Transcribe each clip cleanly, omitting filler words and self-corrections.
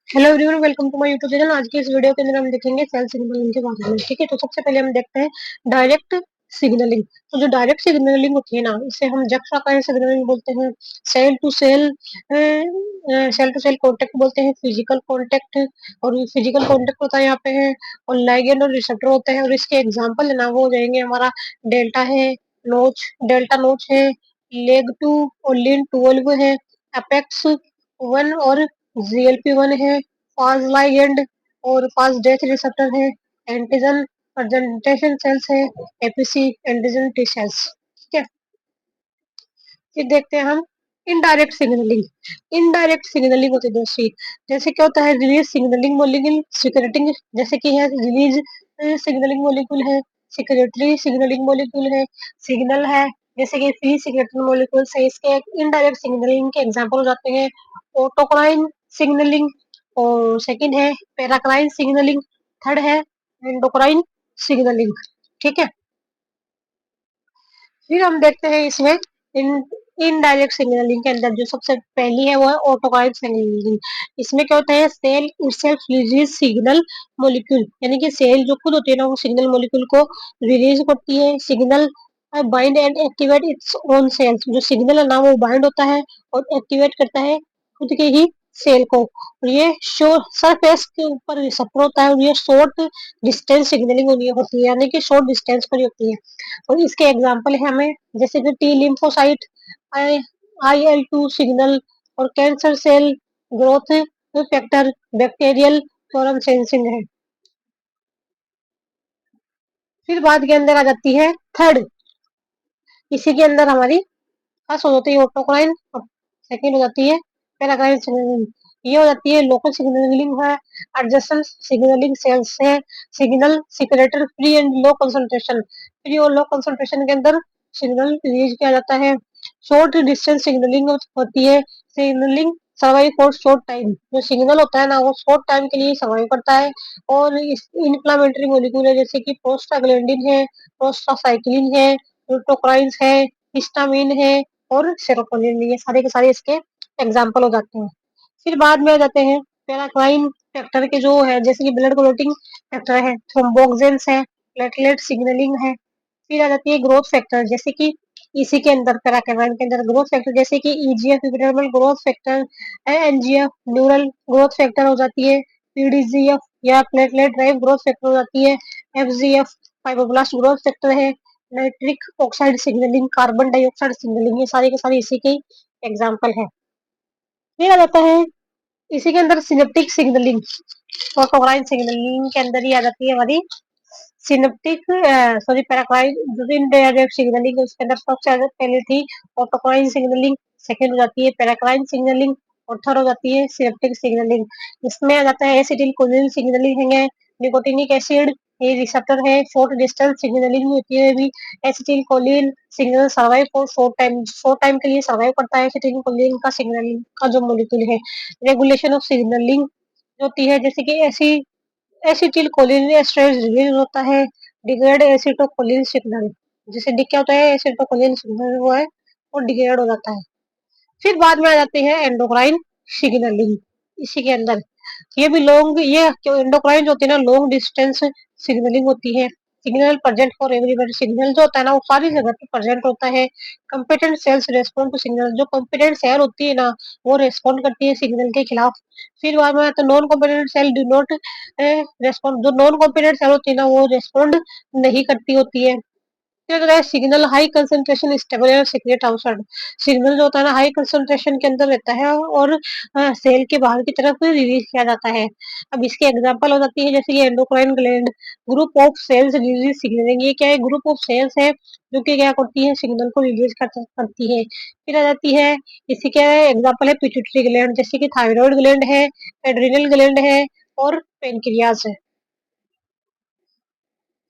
Hello everyone, welcome to my YouTube channel. आज की इस वीडियो के अंदर हम देखेंगे सेल सिग्नलिंग के बारे में। ठीक है, तो सबसे पहले हम देखते हैं डायरेक्ट सिग्नलिंग। तो जो डायरेक्ट सिग्नलिंग होती है ना, इसे हम जक्सा का सिग्नलिंग बोलते हैं, cell to cell cell to cell contact बोलते हैं, फिजिकल कॉन्टेक्ट। और फिजिकल कॉन्टेक्ट होता है यहाँ पे है, और लाइगेंड और रिसेप्टर होते हैं। और इसके एग्जाम्पल है ना, वो हो जाएंगे हमारा डेल्टा है, नोच, डेल्टा नोच है, लेग टू और लिन 12 है, अपेक्स 1 और GLP-1 है, फाज लाइगेंड और फाज डेथ रिसेप्टर है, एंटीजन प्रेजेंटेशन सेल्स है, एपीसी एंटीजन टी सेल्स। ठीक है, फिर देखते हैं हम इनडायरेक्ट सिग्नलिंग। इनडायरेक्ट सिग्नलिंग होती है दूसरी, जैसे क्या होता है रिलीज सिग्नलिंग मॉलिक्यूल सिक्रेटिंग, जैसे कि है रिलीज सिग्नलिंग मॉलिक्यूल है, सिक्रेटरी सिग्नलिंग मॉलिक्यूल है, सिग्नल है, जैसे कि फ्री सिग्रेटरी मॉलिक्यूल्स है। इसके इनडायरेक्ट सिग्नलिंग के एग्जांपल हो जाते हैं ऑटोक्राइन सिग्नलिंग, और सेकंड है पैराक्राइन सिग्नलिंग, थर्ड है एंडोक्राइन सिग्नलिंग। ठीक है, फिर हम देखते हैं इसमें इन इनडायरेक्ट सिग्नलिंग के अंदर जो सबसे पहली है वो है ऑटोकाइन सिग्नलिंग। इसमें क्या होता है cell itself release signal molecule, यानी कि सेल जो खुद होती है ना वो सिग्नल मॉलिक्यूल को रिलीज करती है। Signal bind and activate its own cells, जो सिग्नल है ना वो बाइंड होता है और एक्टिवेट करता है खुद के ही सेल को। और ये सरफेस के ऊपर रिसेप्टर होता है, और ये शॉर्ट डिस्टेंस सिग्नलिंग होती है, यानी कि शॉर्ट डिस्टेंस पर ही होती है। और इसके एग्जाम्पल है हमें, जैसे कि T lymphocyte, I IL-2 signal, और cancer cell growth factor, bacterial quorum sensing है। फिर बाद के अंदर आ जाती है थर्ड, इसी के अंदर हमारी फर्स्ट हो जाती है ऑटोक्राइन, सेकंड हो जाती है पैराक्राइन सिग्नलिंग। ये हो जाती है लोकल सिग्नलिंग है, एडजेसेंट सिग्नलिंग सेल्स है, signal secretor free and low concentration, free और लो कंसंट्रेशन के अंदर सिग्नल रिलीज किया जाता है। शॉर्ट डिस्टेंस सिग्नलिंग होती है, signalling survive for short time, जो सिग्नल होता है ना वो शॉर्ट टाइम के लिए सर्वाइव करता है। और इन्फ्लामेटरी मॉलिक्यूल है, जैसे कि प्रोस्टाग्लैंडिन है, प्रोस्टासाइक्लिन है, ल्यूकोट्राइन्स है, हिस्टामिन है, और सेरोटोनिन, ये सारे के सारे इसके एग्जाम्पल हो जाते हैं। फिर बाद में आ जाते हैं पैराक्राइन फैक्टर के, जो है जैसे कि ब्लड क्लोटिंग फैक्टर है, थ्रोम्बोक्सेंस है, प्लेटलेट सिग्नलिंग है। फिर आ जाती है ग्रोथ फैक्टर, जैसे कि इसी के अंदर पैराक्राइन के अंदर ग्रोथ फैक्टर, जैसे कि EGF epidermal growth factor, NGF neural growth factor हो जाती है, पीडीजीएफ या प्लेटलेट ड्राइव ग्रोथ फैक्टर हो जाती है, एफजीएफ फाइब्रोब्लास्ट ग्रोथ फैक्टर है, nitric oxide signalling, carbon dioxide signalling, ये सारे के सारे इसी के एग्जाम्पल है। फिर आ जाता है इसी के अंदर सिनेप्टिक सिग्नलिंग, ऑटोक्राइन सिग्नलिंग के अंदर ही आ जाती है हमारी सिनेप्टिक, सॉरी पैराक्राइन, जो इनडायरेक्ट सिग्नलिंग उसके अंदर सबसे पहले थी ऑटोक्राइन सिग्नलिंग, सेकंड हो जाती है पैराक्राइन सिग्नलिंग, और थर्ड हो जाती है सिनेप्टिक सिग्नलिंग। इसमें आ जाता है एसिटिल कोलिन सिग्नलिंग है, निकोटिनिक एसिड, ये रिसेप्टर है, शॉर्ट डिस्टेंस सिग्नलिंग होती है भी। Acetylcholine signal survive for short time के लिए सर्वाइव करता है। एसिटिल कोलिन का सिग्नलिंग का जो मॉलिक्यूल है, रेगुलेशन ऑफ सिग्नलिंग होती है, जैसे कि ऐसी एसिटिल कोलिन एस्ट्रेज रिलीज होता है, डिग्रेड एसिटोकोलिन सिग्नल, जैसे क्या होता है एसिटोकोलिन सिग्नल वो है वो डिग्रेड हो जाता है। फिर बाद में आ जाते हैं एंडोक्राइन सिग्नलिंग, इसी के अंदर ये भी लॉन्ग, ये जो एंडोक्राइन जो होती है ना लॉन्ग डिस्टेंस सिग्नलिंग होती है। Signal present for everywhere, signal जो होता है ना वो सारी जगह पे प्रेजेंट होता है। Competent cells respond to signal, जो कंपिटेंट सेल होती है ना वो रेस्पॉन्ड करती है सिग्नल के खिलाफ। फिर बाद में आता है non competent cell do not respond, जो नॉन कंपिटेंट सेल होती है ना वो रेस्पॉन्ड नहीं करती होती है। फिर अगर सिग्नल हाई कंसंट्रेशन स्टेबल और सीक्रेट आउटसाइड, सिग्नल जो होता है ना हाई कंसंट्रेशन के अंदर रहता है और सेल के बाहर की तरफ रिलीज किया जाता है। अब इसके एग्जांपल हो जाती है, जैसे ये endocrine gland, group of cells release signalling, ये क्या है ग्रुप ऑफ सेल्स है जो कि क्या करती है सिग्नल को रिलीज करती है। फिर आ जाती है इसी के एग्जांपल है पिट्यूटरी ग्लैंड, जैसे कि थायराइड ग्लैंड है, एड्रिनल ग्लैंड है, और पेनक्रियास है।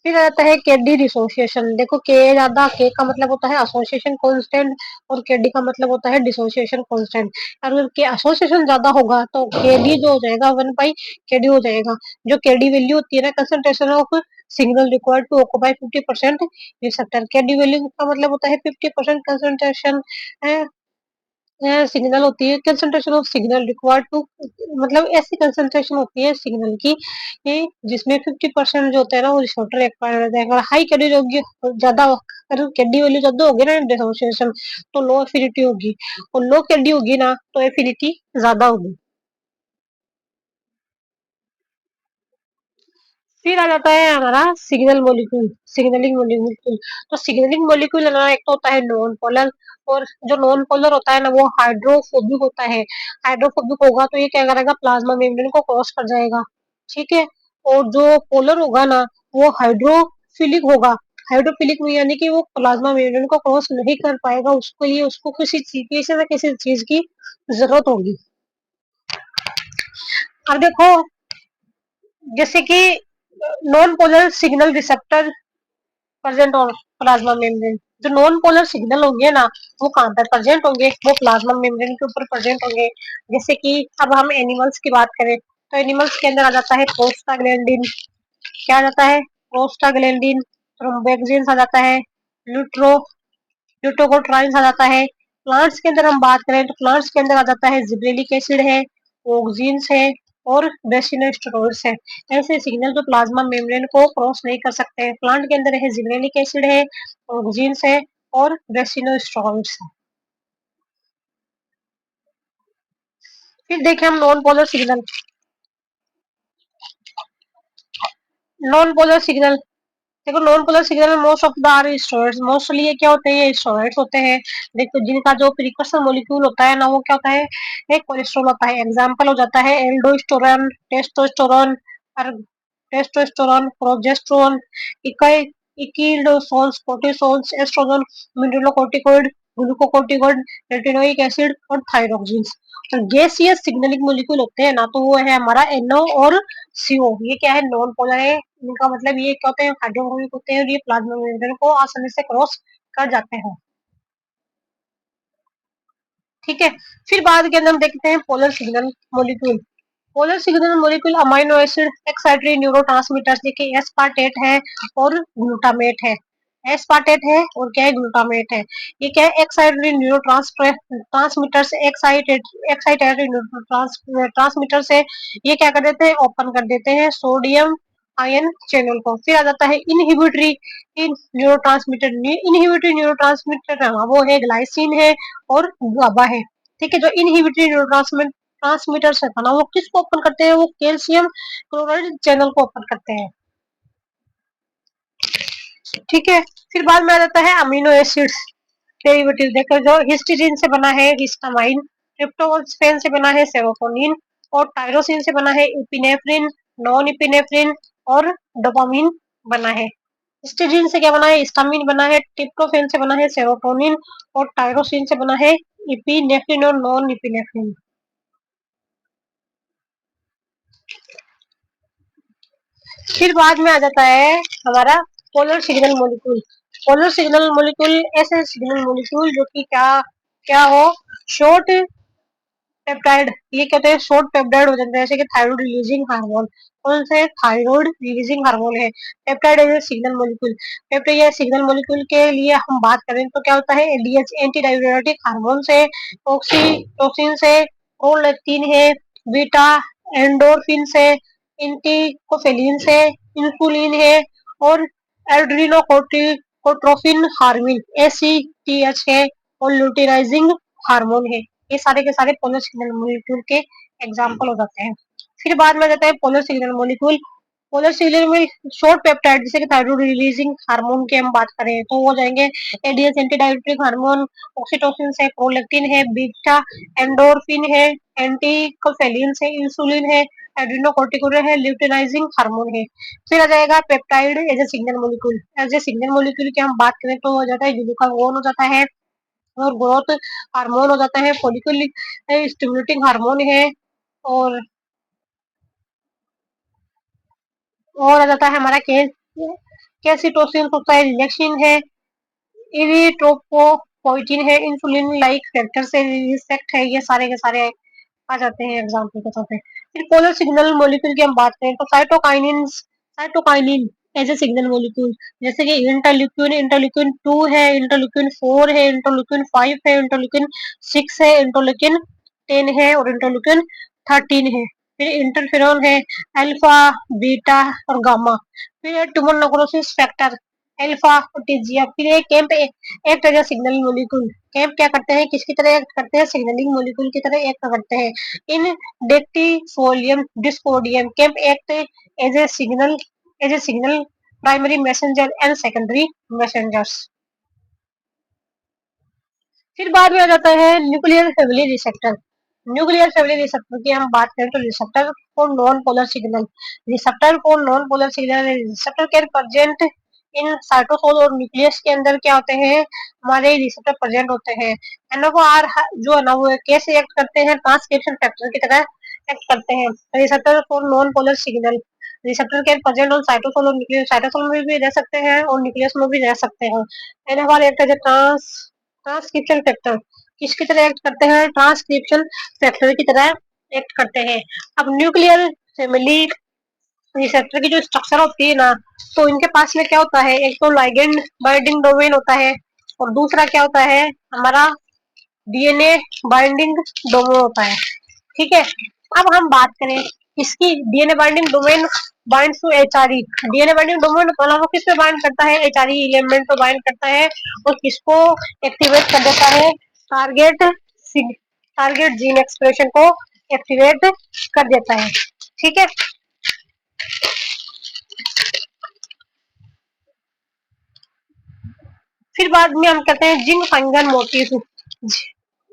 फिर आता है केडी डिसोसिएशन, देखो के ज्यादा, के का मतलब होता है एसोसिएशन कांस्टेंट, और केडी का मतलब होता है डिसोसिएशन कांस्टेंट। अगर के एसोसिएशन ज्यादा होगा तो केडी जो हो जाएगा 1/केडी हो जाएगा। जो केडी वैल्यू होती है ना concentration of signal required to occupy 50% receptor, KD value का मतलब होता है 50% कंसंट्रेशन सिग्नल होती है, concentration of signal required to, मतलब ऐसी कंसंट्रेशन होती है सिग्नल की जिसमें 50% जो होता है ना वो रिसेप्टर एक्वायर रहता है। अगर हाई कैडेज होगी, ज्यादा अगर कैडी वैल्यू ज्यादा होगी ना डिसोसिएशन, तो लो एफिनिटी होगी, और लो कैडी होगी ना तो एफिनिटी ज्यादा होगी। फिर आ जाता है हमारा सिग्नल मॉलिक्यूल, सिग्नलिंग मॉलिक्यूल। तो सिग्नलिंग मॉलिक्यूल ना एक तो होता है नॉन पोलर, और जो नॉन पोलर होता है ना वो हाइड्रोफोबिक होता है। हाइड्रोफोबिक होगा तो ये क्या करेगा, प्लाज्मा मेम्ब्रेन को क्रॉस कर जाएगा, ठीक है। और जो पोलर होगा ना वो हाइड्रोफिलिक होगा। हाइड्रोफिलिक में यानी कि वो प्लाज्मा मेम्ब्रेन को क्रॉस नहीं कर पाएगा, उसको लिए उसको किसी न किसी चीज की जरूरत होगी। अब देखो, जैसे कि non polar signal receptor present और प्लाज्मा मेम्ब्रेन, जो नॉन पोलर सिग्नल होंगे ना वो कहाँ पर प्रेजेंट होंगे, वो प्लाज्मा मेम्ब्रेन के ऊपर प्रेजेंट होंगे। जैसे कि अब हम एनिमल्स की बात करें तो एनिमल्स के अंदर आ जाता है प्रोस्टाग्लैंडिन, क्या आ जाता है, प्रोस्टाग्लैंडिन, थ्रोम्बोक्सिन आ जाता है, ल्यूट्रो ल्यूटोकोट्राइन्स आ जाता है। प्लांट्स के अंदर हम बात करें तो प्लांट्स के अंदर आ जाता है जिब्रेलिक एसिड है, ऑक्सीन्स है, और बेसिनोस्टेरॉइड्स है। ऐसे सिग्नल जो प्लाज्मा मेम्ब्रेन को क्रॉस नहीं कर सकते हैं। प्लांट के अंदर है जिब्रेलिक एसिड है, ऑक्सीन्स है, और बेसिनोस्टेरॉइड्स है। फिर देखें हम non polar signal, non polar signal देखो, नॉन पोलर सिग्नल में most of the are steroids, mostly ये क्या होते हैं, ये स्टेरॉइड्स होते हैं। देखो जिनका जो प्रिकर्सर मॉलिक्यूल होता है ना वो क्या होता है, एक कोलेस्ट्रॉल होता है। एग्जांपल हो जाता है एल्डोस्टेरोन, टेस्टोस्टेरोन, और टेस्टोस्टेरोन, प्रोजेस्टेरोन, इकाई इकिडोसोल्स, cortisols, oestrogen, mineralocorticoid, glucocorticoid, retinoic acid, और थायरोक्सिन्स। तो गैसियस सिग्नलिंग मॉलिक्यूल होते हैं ना तो वो है हमारा NO और CO। ये क्या है, नॉन पोलर है। इनका मतलब ये क्या होते हैं, हाइड्रोफोबिक होते हैं, और ये प्लाज्मा मेम्ब्रेन को आसानी से क्रॉस कर जाते हैं, ठीक है। फिर बाद के अंदर हम देखते हैं polar signal molecule. Polar signal molecule amino acid excitatory neurotransmitters, देखिए एस्पार्टेट है और ग्लूटामेट है। एस्पार्टेट है और क्या है, ग्लूटामेट है। ये क्या है, एक्साइटरी न्यूरोट्रांसमीटर से एक्साइटेटरी ट्रांसमीटर से ये क्या कर देते हैं, ओपन कर देते हैं सोडियम आयन चैनल को। फिर आ जाता है इनहिबिटरी इन न्यूरोट्रांसमीटर। इनहिबिटरी न्यूरोट्रांसमीटर वो है ग्लाइसिन है और गाबा है, ठीक है। जो इनहिबिटरी न्यूरोट्रांसमीटर ट्रांसमीटर्स है ना वो किसको ओपन करते हैं, वो कैल्शियम क्लोराइड चैनल को ओपन करते हैं, ठीक है। फिर बाद में आ जाता है अमीनो एसिड्स डेरिवेटिव। देखो जो हिस्टीडीन से बना है हिस्टामाइन, ट्रिप्टोफैन से बना है सेरोटोनिन, और टायरोसिन से बना है इपिनेफ्रिन, नॉन इपिनेफ्रिन, और डोपामिन बना है। हिस्टीडीन से क्या बना है, हिस्टामिन बना है, ट्रिप्टोफैन से बना है सेरोटोनिन, और टायरोसिन से बना है इपिनेफ्रिन और नॉन इपिनेफ्रिन। फिर बाद में आ जाता है हमारा polar signal molecule. Polar signal molecule ऐसे सिग्नल मॉलिक्यूल जो कि क्या क्या हो, शॉर्ट पेप्टाइड, ये कहते हैं शॉर्ट पेप्टाइड हो जाते हैं, जैसे कि थायराइड रिलीजिंग हार्मोन। कौन से, थायराइड रिलीजिंग हार्मोन है। पेप्टाइड है सिग्नल मॉलिक्यूल। पेप्टाइड या सिग्नल मॉलिक्यूल के लिए हम बात करें तो क्या होता है, एडीएच एंटी डाययूरेटिक हार्मोन से, ऑक्सीटोसिन से, प्रोलैक्टिन है, बीटा एंडोर्फिन से, एंटीकोफेलिन से, इंसुलिन है, और एड्रीनोकोर्टिकोट्रोफिन हार्मोन ACTH है, और ल्यूटिनाइजिंग हार्मोन है। ये सारे के सारे पोलर सिग्नल मॉलिक्यूल के एग्जाम्पल हो जाते हैं। फिर बाद में जाता है polar signal molecule. Polar signal में शॉर्ट पेप्टाइड, जैसे कि थायराइड रिलीजिंग हार्मोन की हम बात करें तो वो जाएंगे ADH anti diuretic hormone, oxytocin से, प्रोलैक्टिन है, बीटा एंडोर्फिन है, एंटीकोफेलिन से, इंसुलिन है, एड्रीनोकोर्टिकोइड है, ल्यूटिनाइजिंग हार्मोन है। फिर आ जाएगा peptide as a signal molecule. As a signal molecule की हम बात करें तो हो जाता है ग्लूकागोन हो जाता है, और ग्रोथ हार्मोन हो जाता है, फॉलिकल स्टिमुलेटिंग हार्मोन है, और आ जाता है हमारा कैसिटोसिन होता है, रिलेक्सिन है, इरिट्रोपोपोइटिन है, इंसुलिन लाइक फैक्टर से रिसेक्ट है। ये सारे के सारे आ जाते हैं एग्जाम्पल के तौर पे। फिर पोलर सिग्नल मॉलिक्यूल की हम बात करें तो cytokinin, cytokinin as a signal molecule, जैसे कि इंटरल्यूकिन इंटरल्यूकिन 2 है, इंटरल्यूकिन 4 है, इंटरल्यूकिन 5 है, इंटरल्यूकिन 6 है, इंटरल्यूकिन 10 है और इंटरल्यूकिन 13 है। फिर इंटरफेरॉन है, अल्फा, बीटा और गामा। फिर ट्यूमर नेक्रोसिस फैक्टर, अल्फा और टीजिया। फिर ये cAMP act as a signal molecule. CAMP क्या करते हैं, किसकी तरह एक्ट करते हैं, सिग्नलिंग मोलिक्यूल की तरह एक्ट करते हैं। In Dictyostelium discoideum cAMP act as a signal primary messenger and secondary messengers. फिर बाद में आ जाता है nuclear family receptor. Nuclear family receptor की हम बात करें तो receptor for non polar signal, receptor for non polar signal, receptor can present in cytosol और न्यूक्लियस के अंदर क्या होते हैं, हमारे रिसेप्टर प्रेजेंट होते हैं। एनओआर जो है ना वो कैसे एक्ट करते हैं, ट्रांसक्रिप्शन फैक्टर की तरह एक्ट करते हैं। Receptor for non polar signal, receptor can present on cytosol और न्यूक्लियस, साइटोसोल में भी रह सकते हैं और न्यूक्लियस में भी रह सकते हैं। NOR act as transcription factor, किसकी तरह एक्ट करते हैं, ट्रांसक्रिप्शन फैक्टर की तरह एक्ट करते हैं। अब न्यूक्लियर फैमिली रिसेप्टर की जो स्ट्रक्चर होती है ना, तो इनके पास में क्या होता है, एक तो लाइगेंड बाइंडिंग डोमेन होता है और दूसरा क्या होता है हमारा डीएनए बाइंडिंग डोमेन होता है। ठीक है, अब हम बात करें इसकी DNA binding domain binds to HRE. DNA binding domain वो किस पे बाइंड करता है, एचआरई एलिमेंट पे बाइंड करता है और किसको एक्टिवेट कर देता है, टारगेट टारगेट जीन एक्सप्रेशन को एक्टिवेट कर देता है। ठीक है, फिर बाद में हम कहते हैं zinc fungal motif.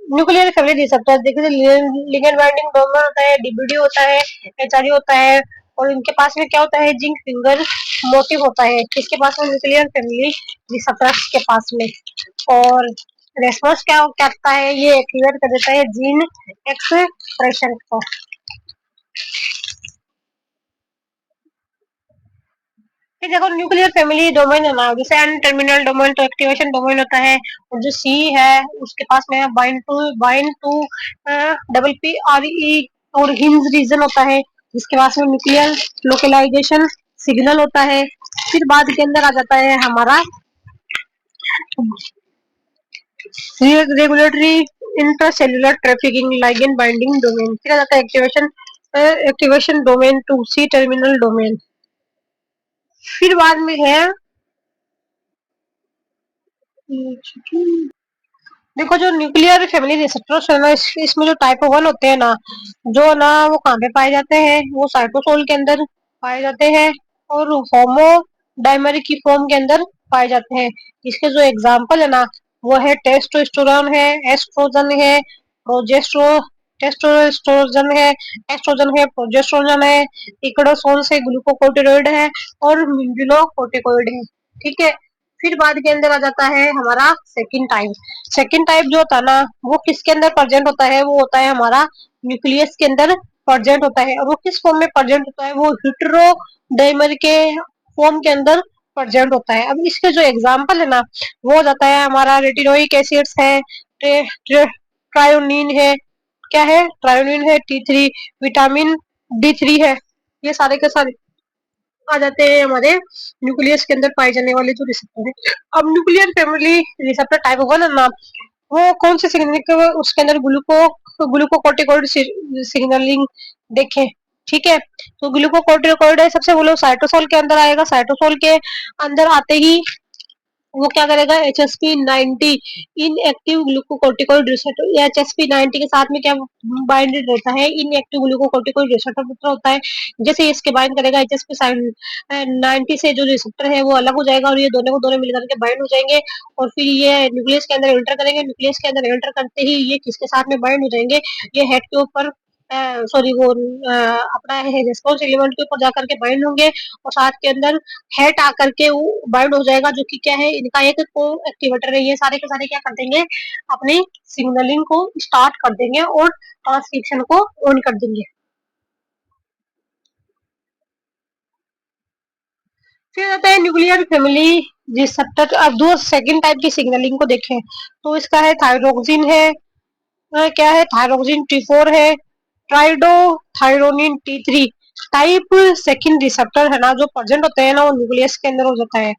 Nuclear family receptor देखिए, लिगेंड बाइंडिंग डोमेन होता है, डीबीडी होता है, एचआरई होता है और इनके पास में क्या होता है, जिंक फिंगर मोटिव होता है, किसके पास में, न्यूक्लियर फैमिली रिसेप्टर्स के पास में। और रेस्पॉन्स क्या करता है, ये एक्टिवेट कर देता है जीन एक्सप्रेशन को। फिर देखो न्यूक्लियर फैमिली डोमेन है ना, जैसे एन टर्मिनल डोमेन तो एक्टिवेशन डोमेन होता है और जो सी है उसके पास में bind to double P R E और हिंज रीजन होता है, जिसके पास में न्यूक्लियर लोकलाइजेशन सिग्नल होता है। फिर बाद के अंदर आ जाता है हमारा regulatory intracellular trafficking ligand binding domain. फिर आ जाता है activation domain to C terminal domain. फिर बाद में है, देखो जो न्यूक्लियर फैमिली रिसेप्टर्स है ना, इसमें जो टाइप 1 होते हैं ना, जो ना वो कहाँ पे पाए जाते हैं, वो साइटोसोल के अंदर पाए जाते हैं और होमो डाइमरी की फॉर्म के अंदर पाए जाते हैं। इसके जो एग्जाम्पल है ना, वो है टेस्टोस्टेरोन है, एस्ट्रोजन है, प्रोजेस्ट्रो टेस्टोस्टेरोन है, एस्ट्रोजन है, प्रोजेस्ट्रोजन है, इक्डोसोन से ग्लूकोकोर्टिकोइड है और मिनरलोकोर्टिकोइड है। ठीक है, फिर बाद के अंदर आ जाता है हमारा सेकंड टाइप। सेकंड टाइप जो होता है ना, वो किसके अंदर प्रेजेंट होता है, वो होता है हमारा न्यूक्लियस के अंदर प्रेजेंट होता है और वो किस फॉर्म में प्रेजेंट होता है, वो हेटेरोडाइमर के फॉर्म के अंदर प्रेजेंट होता है। अब इसके जो एग्जांपल है ना, वो हो जाता है हमारा रेटिनोइक एसिड्स है, ट्रायोनिन है, क्या है, ट्रायोनिन है, T3, विटामिन D3 है, ये सारे के सारे आ जाते हैं हमारे न्यूक्लियस के अंदर पाए जाने वाले जो रिसेप्टर है। अब न्यूक्लियर फैमिली रिसेप्टर टाइप 1 है ना, वो कौन से सिग्नलिंग, उसके अंदर ग्लूकोकोर्टिकोइड सिग्नलिंग देखें। ठीक है, तो ग्लूकोकोर्टिकोइड है, सबसे बोलो साइटोसोल के अंदर आएगा, साइटोसोल के अंदर आते ही वो क्या करेगा, HSP90 inactive glucocorticoid receptor, HSP90 के साथ में क्या बाइंडेड रहता है, इनएक्टिव ग्लूकोकोर्टिकोइड रिसेप्टर होता है। जैसे इसके बाइंड करेगा HSP90 से, जो रिसेप्टर है वो अलग हो जाएगा और ये दोनों को दोनों मिलकर के बाइंड हो जाएंगे और फिर ये न्यूक्लियस के अंदर एंटर करेंगे। न्यूक्लियस के अंदर एंटर करते ही ये किसके साथ में बाइंड हो जाएंगे, ये हेड के ऊपर सॉरी वो अपना रेस्पॉन्स एलिमेंट के ऊपर जाकर के बाइंड होंगे और साथ के अंदर हेट आकर के बाइंड हो जाएगा, जो कि क्या है, इनका एक को एक्टिवेटर है। ये सारे के सारे क्या कर देंगे, अपनी सिग्नलिंग को स्टार्ट कर देंगे और ट्रांसक्रिप्शन को ऑन कर देंगे। फिर आता है न्यूक्लियर फैमिली रिसेप्टर। अब दो सेकंड टाइप की सिग्नलिंग को देखें तो इसका है थायरोक्सिन है, क्या है, थायरोक्सिन T4 है, ट्राइडो thyronine T3, type second receptor है ना जो प्रेजेंट होते हैं ना वो न्यूक्लियस के अंदर हो जाता है।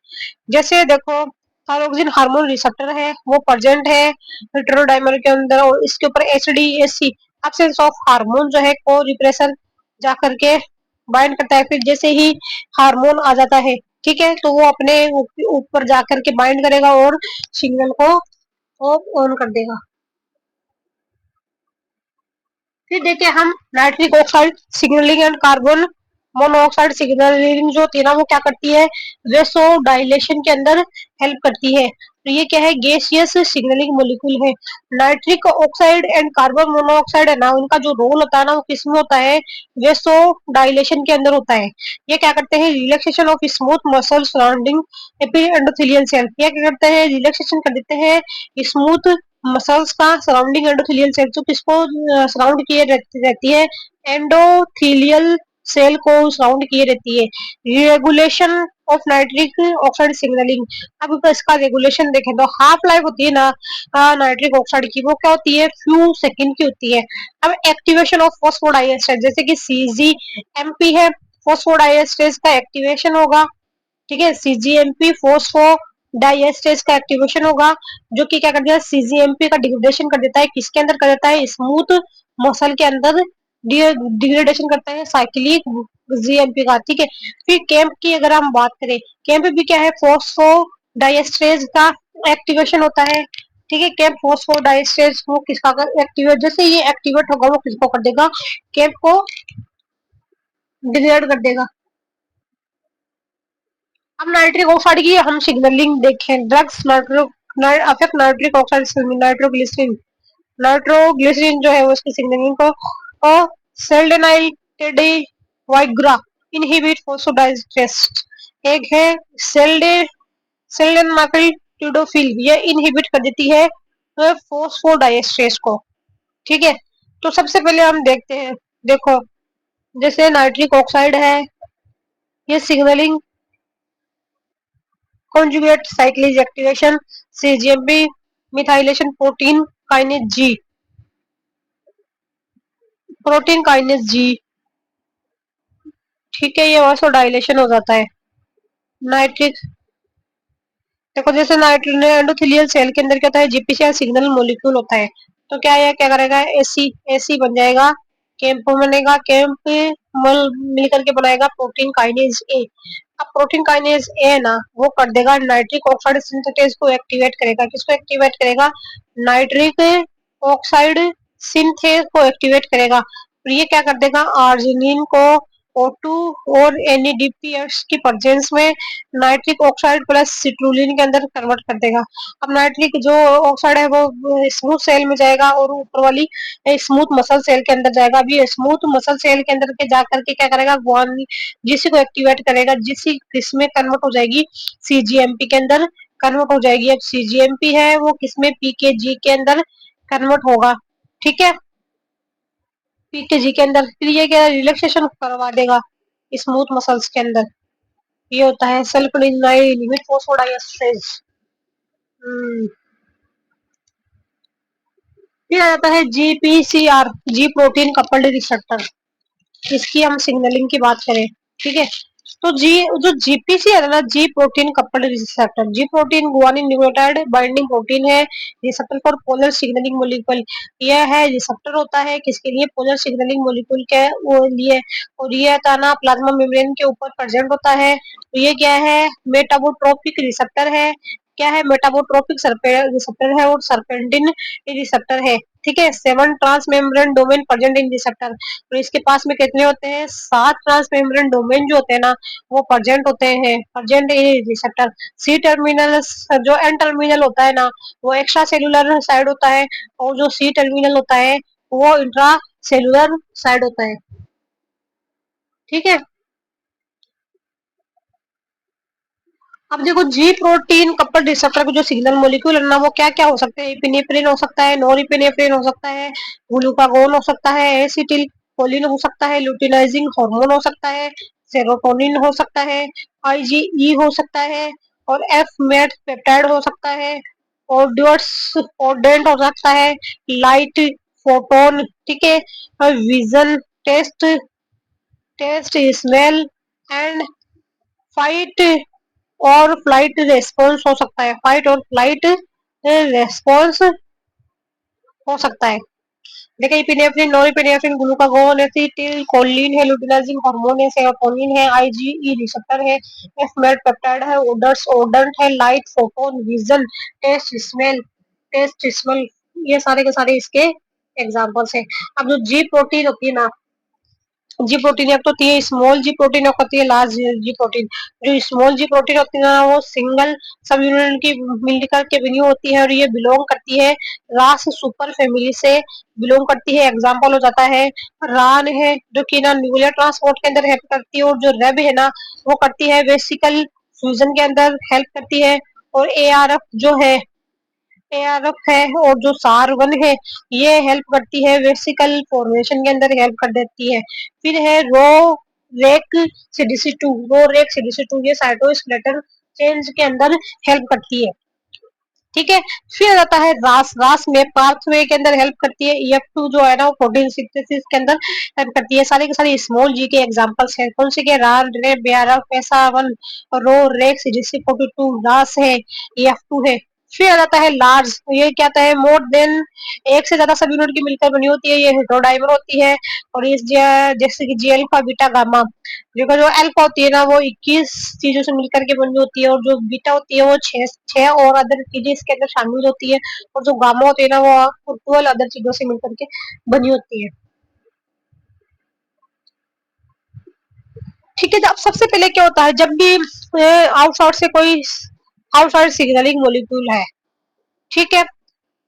जैसे देखो थायरोक्सिन हार्मोन रिसेप्टर है वो प्रेजेंट है हेटेरोडाइमर के अंदर और इसके ऊपर एचडीएसी एब्सेंस ऑफ हार्मोन जो है को रिप्रेशर जा करके बाइंड करता है। फिर जैसे ही हार्मोन आ जाता है ठीक है तो वो अपने ऊपर जा करके बाइंड करेगा और सिग्नल को ऑन कर देगा। फिर देखिए हम nitric oxide signalling and carbon monoxide signalling जो होती है ना वो क्या करती है वेसो डायलेशन के अंदर हेल्प करती है। तो ये क्या है गैसियस सिग्नलिंग मॉलिक्यूल है। Nitric oxide and carbon monoxide है ना उनका जो रोल होता है ना वो किसमें होता है वेसो डायलेशन के अंदर होता है। ये क्या करते हैं relaxation of smooth muscle surrounding endothelial cell. ये क्या करते हैं रिलैक्सेशन कर देते हैं स्मूथ मसल्स का सराउंडिंग एंडोथेलियल सेल जो किसको सराउंड किए रहती है एंडोथेलियल सेल को सराउंड किए रहती है। Regulation of nitric oxide signalling. अब इसका रेगुलेशन देखें तो हाफ लाइफ होती है ना नाइट्रिक ऑक्साइड की वो क्या होती है फ्यू सेकंड की होती है। अब एक्टिवेशन ऑफ फॉस्फोडाइएस्टर जैसे कि सीजीएमपी है फॉस्फोडाइएस्टेज का एक्टिवेशन होगा ठीक है सीजीएमपी फोस्फो डाइएस्टेज का एक्टिवेशन होगा जो कि क्या कर देता है सीजीएमपी का डिग्रेडेशन कर देता है किसके अंदर कर देता है स्मूथ मसल के अंदर डिग्रेडेशन करता है साइक्लिक जीएमपी का ठीक है। फिर कैंप की अगर हम बात करें कैंप भी क्या है फोस्फो डाइएस्टेज का एक्टिवेशन होता है ठीक है। कैंप फोस्फो डाइएस्टेज वो किसका एक्टिवेट जैसे ये एक्टिवेट होगा वो किसको कर देगा कैंप को डिग्रेड कर देगा। अब नाइट्रिक ऑक्साइड की हम सिग्नलिंग देखें drugs affect nitric oxide nitroglycerine nitroglycerine जो है वो उसकी सिग्नलिंग को सेल्डेनाइटेड वाइग्रा इनहिबिट फोस्फोडाइस्टेस्ट। एक है सेल्डे सेल्डेनाइटिडोफिल ये इनहिबिट कर देती है फोस्फोडाइस्टेस को ठीक है। तो सबसे पहले हम देखते हैं देखो जैसे नाइट्रिक ऑक्साइड है ये signalling conjugate cyclase activation CGMP methylation protein kinase G ठीक है ये वासोडाइलेशन हो जाता है। नाइट्रिक देखो जैसे नाइट्रोजन एंडोथेलियल सेल के अंदर क्या होता है जीपीसीआर सिग्नल मॉलिक्यूल होता है तो क्या है क्या करेगा एसी एसी बन जाएगा कैंप बनेगा कैंप मिल करके बनाएगा प्रोटीन काइनेज ए। अब प्रोटीन काइनेज ए ना वो कर देगा नाइट्रिक ऑक्साइड सिंथेटेज को एक्टिवेट करेगा किसको एक्टिवेट करेगा नाइट्रिक ऑक्साइड सिंथेज को एक्टिवेट करेगा। और ये क्या कर देगा आर्जिनिन को O2 और NADPH की प्रेजेंस में नाइट्रिक ऑक्साइड प्लस सिट्रुलिन के अंदर कन्वर्ट कर देगा। अब नाइट्रिक जो ऑक्साइड है वो स्मूथ सेल में जाएगा और ऊपर वाली स्मूथ मसल सेल के अंदर जाएगा। अभी स्मूथ मसल सेल के अंदर के जा करके क्या करेगा गुआनी जिसी को एक्टिवेट करेगा जिसी किसमें कन्वर्ट हो जाएगी सीजीएमपी के अंदर कन्वर्ट हो जाएगी। अब सीजीएमपी है वो किसमें पीकेजी के अंदर कन्वर्ट होगा ठीक है पीकेजी के अंदर। फिर ये क्या रिलैक्सेशन करवा देगा स्मूथ मसल्स के अंदर ये होता है सेल्फ लिमिट फोस्फोडाइएस्टेज। फिर आ जाता है GPCR G protein coupled receptor इसकी हम सिग्नलिंग की बात करें ठीक है तो जी जो जीपीसीआर है ना G protein coupled receptor G protein guanine nucleotide binding protein है receptor for polar signalling molecule यह है रिसेप्टर होता है किसके लिए पोलर सिग्नलिंग मॉलिक्यूल के वो लिए और ये ताना प्लाज्मा मेम्ब्रेन के ऊपर प्रेजेंट होता है। तो ये क्या है मेटाबोट्रोपिक रिसेप्टर है क्या है मेटाबोट्रोपिक रिसेप्टर है और सरपेंटिन रिसेप्टर है ठीक है। 7 transmembrane domain present in receptor तो इसके पास में कितने होते हैं 7 ट्रांस मेम्ब्रेन डोमेन जो होते हैं ना वो प्रेजेंट होते हैं present in receptor. C terminal जो एन टर्मिनल होता है ना वो एक्स्ट्रा सेलुलर साइड होता है और जो सी टर्मिनल होता है वो इंट्रा सेलुलर साइड होता है ठीक है। अब देखो जी प्रोटीन कपल रिसेप्टर के जो सिग्नल मॉलिक्यूल है ना वो क्या क्या हो सकते हैं इपिनेफ्रिन हो सकता है नॉरइपिनेफ्रिन हो सकता है ग्लूकागोन हो सकता है एसिटिल कोलिन हो सकता है ल्यूटिनाइजिंग हार्मोन हो सकता है सेरोटोनिन हो सकता है आईजीई हो सकता है और एफ मेट पेप्टाइड हो सकता है ओड्योट्स ओडेंट हो सकता है लाइट फोटोन ठीक है vision taste taste, smell and fight और फ्लाइट रेस्पॉन्स हो सकता है, फाइट और फ्लाइट रेस्पॉन्स हो सकता है। देखिए epinephrine, norepinephrine, glucagon, acetylcholine है, ल्यूटिनाइजिंग हार्मोन है, सेरोटोनिन है, आईजीई रिसेप्टर है, एफमेट पेप्टाइड है, ओडर्स ओडंट है, light, photon, vision, taste smell, ये सारे के सारे इसके एग्जांपल्स हैं। अब जो जी प्रोटीन होती है ना, जी प्रोटीन एक तो होती है स्मॉल जी प्रोटीन, एक होती है लार्ज जी प्रोटीन। जो स्मॉल जी प्रोटीन होती है ना, वो सिंगल सब यूनिट की मिलकर के बनी होती है और ये बिलोंग करती है रास सुपर फैमिली से बिलोंग करती है। एग्जांपल हो जाता है रान है, जो कि ना न्यूक्लियर ट्रांसपोर्ट के अंदर हेल्प करती है, और जो रेब है ना, वो करती है वेसिकल फ्यूजन के अंदर हेल्प करती है। और एआरएफ जो है, एआरएफ है और जो सार 1 है, ये हेल्प करती है वेसिकल फॉर्मेशन के अंदर हेल्प कर देती है। फिर है रो रेक सीडीसी2, रो रेक सीडीसी2, ये साइटोस्केलेटल चेंज के अंदर हेल्प करती है। ठीक है, फिर आता है रास, रास में पाथवे के अंदर हेल्प करती है। EF2 जो है ना, वो प्रोटीन सिंथेसिस के अंदर हेल्प करती है। सारे के सारे स्मॉल जी के एग्जांपल्स हैं। कौन से के? रान, रे, ब्यारा, पैसा 1, रो, रेक्स, GC42, रास है, EF2 है। फिर आता है लार्ज, ये क्या आता है? मोर देन एक से ज्यादा सब यूनिट की मिलकर बनी होती है, ये हेटेरोडाइमर होती है। और इस जैसे कि जी अल्फा, बीटा, गामा, देखो जो अल्फा होती है ना, वो 21 चीजों से मिलकर के बनी होती है, और जो बीटा होती है वो छह और अदर चीजें इसके अंदर शामिल होती है, और जो गामा होती है ना, वो 12 अदर चीजों से मिलकर के बनी होती है। ठीक है, अब सबसे पहले क्या होता है जब भी आउटसाइड से कोई आउटसाइड सिग्नलिंग मॉलिक्यूल है, ठीक है,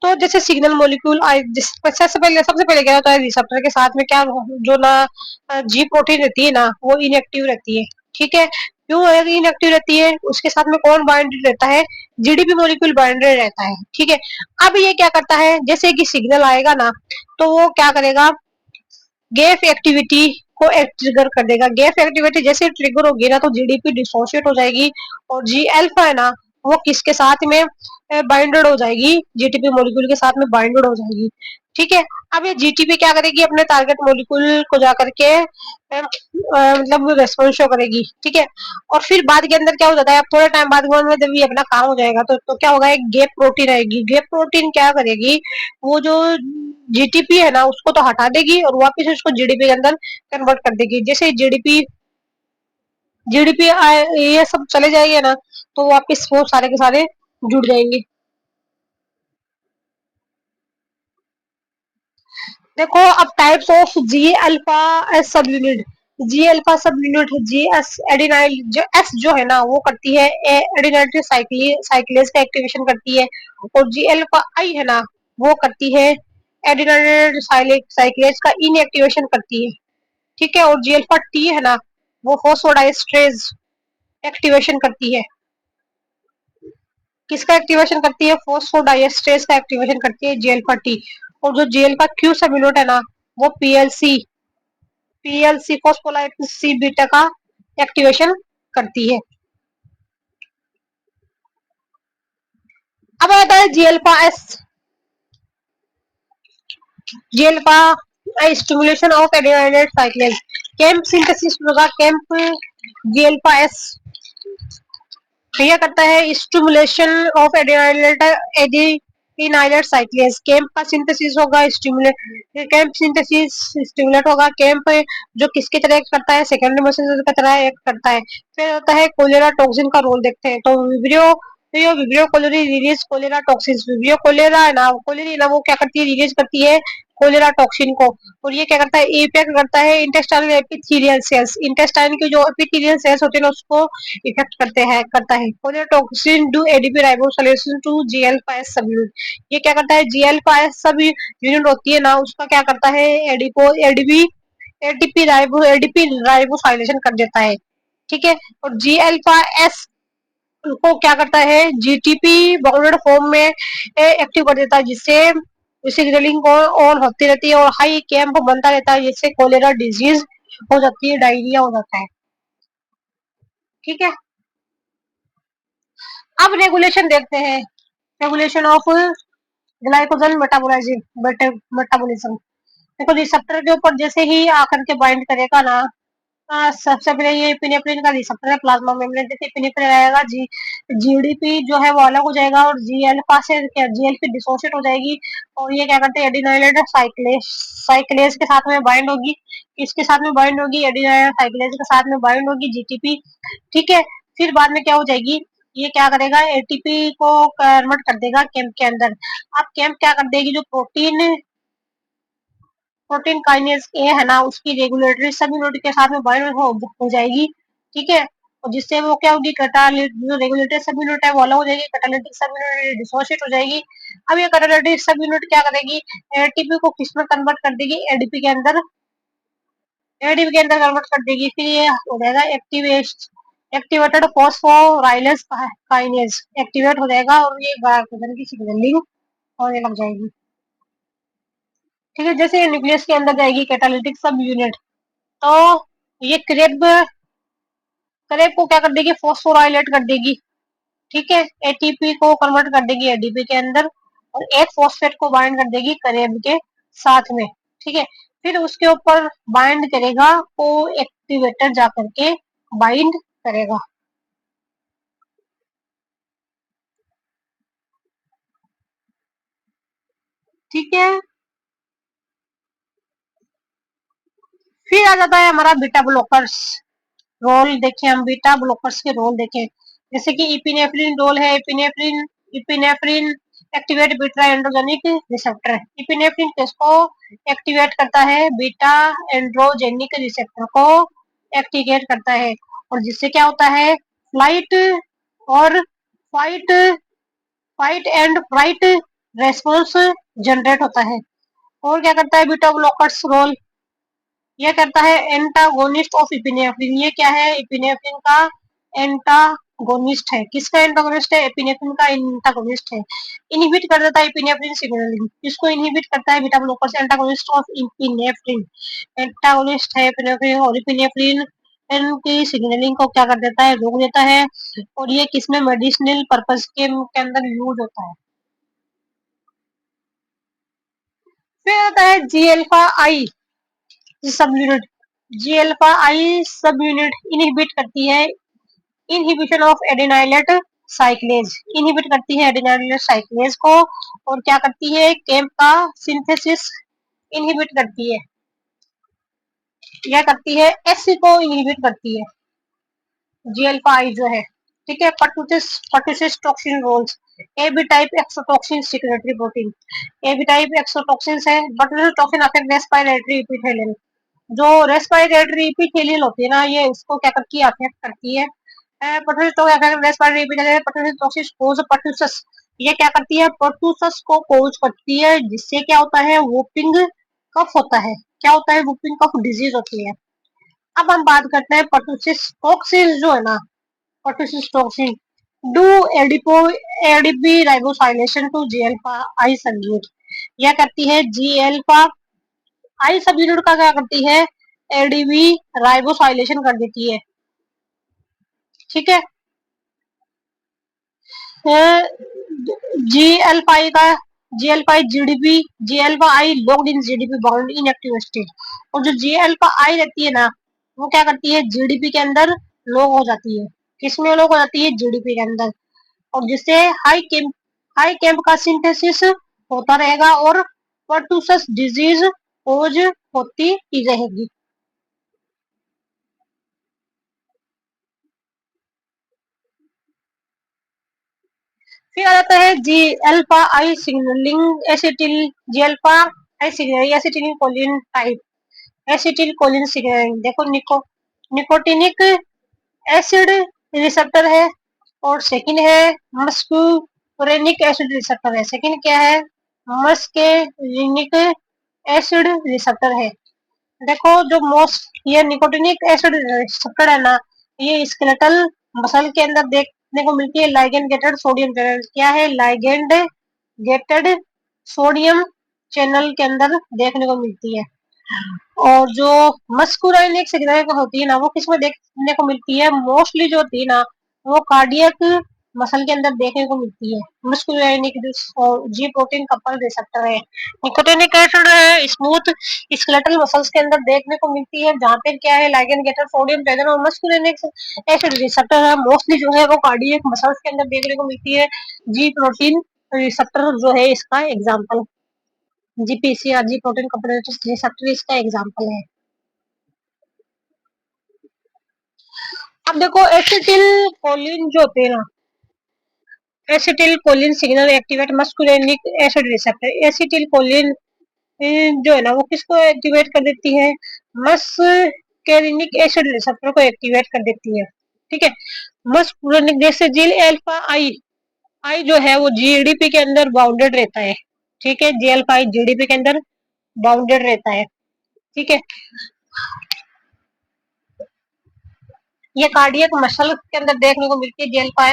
तो जैसे सिग्नल मॉलिक्यूल सबसे पहले क्या होता है, रिसेप्टर के साथ में क्या जो ना जी प्रोटीन रहती है ना, वो इनएक्टिव रहती है। ठीक है, क्यों इनएक्टिव रहती है? उसके साथ में कौन बाइंडेड रहता है? जीडीपी मॉलिक्यूल बाइंडेड रहता है। ठीक है, अब ये क्या करता है, जैसे कि सिग्नल आएगा ना, तो वो क्या करेगा, गैप एक्टिविटी को ट्रिगर कर देगा। गैप एक्टिविटी जैसे ट्रिगर होगी ना, तो जीडीपी डिसोशिएट हो जाएगी, और जी अल्फा है ना, वो किसके साथ में बाइंडेड हो जाएगी? जीटीपी मॉलिक्यूल के साथ में बाइंडेड हो जाएगी। ठीक है, अब ये जीटीपी क्या करेगी? अपने टारगेट मॉलिक्यूल को जाकर के मतलब रेस्पॉन्स शो करेगी। ठीक है, और फिर बाद के अंदर क्या हो जाता है, अब थोड़े टाइम बाद में जब ये अपना काम हो जाएगा, तो क्या होगा, एक गैप प्रोटीन आएगी। गैप प्रोटीन क्या करेगी, वो जो जीटीपी है ना, उसको तो हटा देगी और वापस उसको जीडीपी के अंदर कन्वर्ट कर देगी। जैसे जीडीपी जीडीपी ये सब चले जाएंगे ना, तो वापस वो सारे के सारे जुड़ जाएंगे। देखो अब types of G alpha S subunit, G alpha subunit, G S adenylyl, जो एस जो है ना, वो करती है एडिनाइल साइक्लेज का एक्टिवेशन करती है, और जी अल्फा आई है ना, वो करती है एडिनाइल साइक्लेज का इनएक्टिवेशन करती है। ठीक है, और जी अल्फा टी है ना, वो फोस्फोडाइस्ट्रेज एक्टिवेशन करती है। किसका एक्टिवेशन करती है? फोस्फोडाइएस्ट्रेज का एक्टिवेशन करती है जी अल्फा टी। और जो G alpha Q subunit है ना, वो पीएलसी फोस्फोलाइपिड सी बीटा का एक्टिवेशन करती है। अब आता है G alpha S, G alpha stimulation of adenylate cyclase, cAMP synthesis होगा, कैंप जी अल्फा एस यह करता है stimulation of adenylate cyclase. CAMP का सिंथेसिस होगा, स्टिमुलेट कैंप सिंथेसिस स्टिमुलेट होगा। कैंप जो किसकी तरह एक्ट करता है? सेकेंडरी मैसेंजर की तरह एक्ट करता है। फिर होता है कोलेरा टॉक्सिन का रोल देखते हैं, तो विब्रियो, तो ये Vibrio cholerae release cholera toxin, Vibrio cholera है ना, कोलेरी ना, वो क्या करती है, रिलीज करती है कोलेरा टॉक्सिन को। और ये क्या करता है, इफेक्ट करता है इंटेस्टाइनल एपिथेलियल सेल्स, इंटेस्टाइन की जो एपिथेलियल सेल्स होते हैं ना, उसको इफेक्ट करता है। Cholera toxin do ADP ribosylation to जीएल5 सब यूनिट, ये क्या करता है, जीएल5 सब यूनिट होती है ना, उसका क्या करता है, एडिपो एडीपी एडीपी राइबोसाइलेशन कर देता है। ठीक है, और जीएल5 को क्या करता है, जीटीपी बाउंडेड फॉर्म में एक्टिव कर देता है, जिससे सिग्नलिंग को ऑन होती रहती है और हाई कैंप बनता रहता है, जिससे कोलेरा डिजीज हो जाती है, डायरिया हो जाता है। ठीक है, अब रेगुलेशन देखते हैं, रेगुलेशन ऑफ ग्लाइकोजन मेटाबोलिज्म। देखो रिसेप्टर के ऊपर जैसे ही आकर के बाइंड करेगा ना, सबसे पहले ये एपिनेफ्रिन का रिसेप्टर है प्लाज्मा मेम्ब्रेन, जैसे एपिनेफ्रिन रहेगा जीडीपी जो है वो अलग हो जाएगा और जी अल्फा से क्या जीएलपी डिसोसिएट हो जाएगी और ये क्या करते हैं एडिनाइलेट साइक्लेज के साथ में बाइंड होगी। इसके साथ में बाइंड होगी एडिनाइलेट साइक्लेज के साथ में बाइंड होगी जीटीपी। ठीक है, फिर बाद में क्या हो जाएगी, ये क्या करेगा एटीपी को कन्वर्ट कर देगा केम्प के अंदर। अब केम्प क्या कर देगी, जो प्रोटीन काइनेज ए है ना उसकी रेगुलेटरी सब यूनिट के साथ में बाइंड हो जाएगी। ठीक है, और जिससे वो क्या होगी जो रेगुलेटरी सब यूनिट है वो अलग हो जाएगी, कैटालिटिक सब यूनिट डिसोसिएट हो जाएगी। अब ये कैटालिटिक सब यूनिट क्या करेगी, एटीपी को किस में कन्वर्ट कर देगी, एडीपी के अंदर कन्वर्ट कर देगी। फिर ये हो जाएगा एक्टिवेटेड फॉस्फोराइलेज काइनेज एक्टिवेट हो जाएगा और ये ग्लाइकोजन की सिग्नलिंग होने लग जाएगी। ठीक है, जैसे न्यूक्लियस के अंदर जाएगी कैटालिटिक सब यूनिट तो ये करेब को क्या कर देगी, फॉस्फोराइलेट कर देगी। ठीक है, एटीपी को कन्वर्ट कर देगी एडीपी के अंदर और एक फॉस्फेट को बाइंड कर देगी करेब के साथ में। ठीक है, फिर उसके ऊपर बाइंड करेगा को एक्टिवेटर जा करके बाइंड करेगा। ठीक है, फिर आ जाता है हमारा बीटा ब्लॉकर्स रोल। देखें हम बीटा ब्लॉकर्स के रोल देखें, जैसे कि इपिनेफ्रिन रोल है। Epinephrine activate beta androgenic receptor. Epinephrine किसको एक्टिवेट करता है, बीटा एंड्रोजेनिक रिसेप्टर को एक्टिवेट करता है और जिससे क्या होता है फ्लाइट और fight fight and flight response generate होता है। और क्या करता है बीटा ब्लॉकर्स रोल, ये करता है एंटागोनिस्ट ऑफ इपिनेफ्रिन। ये क्या है, इपिनेफ्रिन का एंटागोनिस्ट है। किसका एंटागोनिस्ट है, एपिनेफ्रिन का एंटागोनिस्ट है। इनहिबिट कर देता है इपिनेफ्रिन सिग्नलिंग। किसको इनहिबिट करता है, beta blockers antagonist of epinephrine. Antagonist है एपिनेफ्रिन और इपिनेफ्रिन की सिग्नलिंग को क्या कर देता है, रोक देता है और ये किसमें मेडिसिनल पर्पस के अंदर यूज होता है। फिर आता है जी अल्फा आई सब यूनिट। जी अल्फा आई सब यूनिट इनहिबिट करती है इनहिबिशन ऑफ एडिनाइलेट साइक्लेज। इनहिबिट करती है एडिनाइलेट साइक्लेज को और क्या करती है केम्प का सिंथेसिस इनहिबिट करती है। क्या करती है, एस को इनहिबिट करती है जी अल्फा आई जो है। ठीक है, pertussis toxin roles. A B type exotoxin secretory protein. A B type exotoxin है, pertussis toxin affect respiratory epithelium. जो रेस्पिरेटरी एपिथेलियल होती है ना ये उसको क्या करती है, अफेक्ट करती है। Pertussis toxin affect respiratory epithelium. Pertussis toxin cause pertussis, ये क्या करती है पर्टुसिस को कोज करती है जिससे क्या होता है वूपिंग कफ होता है। क्या होता है, वूपिंग कफ डिजीज होती है। अब हम बात करते हैं पर्टुसिस टॉक्सिन जो है ना, पर्टुसिस टॉक्सिन डू एडिपो ADP ribosylation to G alpha I subunit. यह करती है जी अल्फा आई सबयूनिट का क्या करती है, एडीबी राइबोसाइलेशन कर देती है। ठीक है, जी अल्फा आई का G alpha I GDP G alpha I locked in GDP bound inactive state. और जो जी अल्फा आई रहती है ना वो क्या करती है जीडीपी के अंदर लॉक हो जाती है। किसमें लॉक हो जाती है, जीडीपी के अंदर और जिससे हाई कैंप का सिंथेसिस होता रहेगा और पर्टुसस डिजीज खोज होती ही रहेगी। फिर आ जाता है G alpha I signalling acetyl G alpha I signalling acetylcholine type acetylcholine signalling. देखो निकोटिनिक एसिड रिसेप्टर है और सेकंड है मस्कुरेनिक एसिड रिसेप्टर है। सेकंड क्या है, मस्केरिनिक एसिड रिसेप्टर है। देखो जो मोस्ट ये निकोटिनिक एसिड रिसेप्टर है ना ये स्केलेटल मसल के अंदर देखने को मिलती है। लाइगेंड गेटेड सोडियम चैनल, क्या है लाइगेंड गेटेड सोडियम चैनल के अंदर देखने को मिलती है। और जो मस्कुराइनिक सिग्नल होती है ना वो किसमें देखने को मिलती है, मोस्टली जो होती है ना वो कार्डियक मसल के अंदर देखने को मिलती है। मस्कुलिनिक जी प्रोटीन कपल रिसेप्टर है। निकोटिनिक एसिड है स्मूथ स्केलेटल मसल्स के अंदर देखने को मिलती है, जहाँ पे क्या है लाइगेंड गेटर सोडियम चैनल और मस्कुलिनिक एसिड रिसेप्टर है। मोस्टली जो है वो कार्डियक मसल्स के अंदर देखने को मिलती है। जी प्रोटीन रिसेप्टर जो है इसका example, GPCR G protein couple receptor इसका एग्जाम्पल है। अब देखो एसिटिल कोलिन जो होते हैं ना, acetylcholine signal activate muscarinic acid receptor. Acetylcholine जो है ना वो किसको एक्टिवेट कर देती है, मस्कुलिनिक एसिड रिसेप्टर को एक्टिवेट कर देती है। ठीक है, मस्कुलिनिक जैसे जील अल्फा आई, आई जो है वो जीडीपी के अंदर बाउंडेड रहता है। ठीक है, जी अल्फा आई जीडीपी के अंदर बाउंडेड रहता है। ठीक है, ये कार्डियक मसल के अंदर देखने को मिलती है जी अल्फा।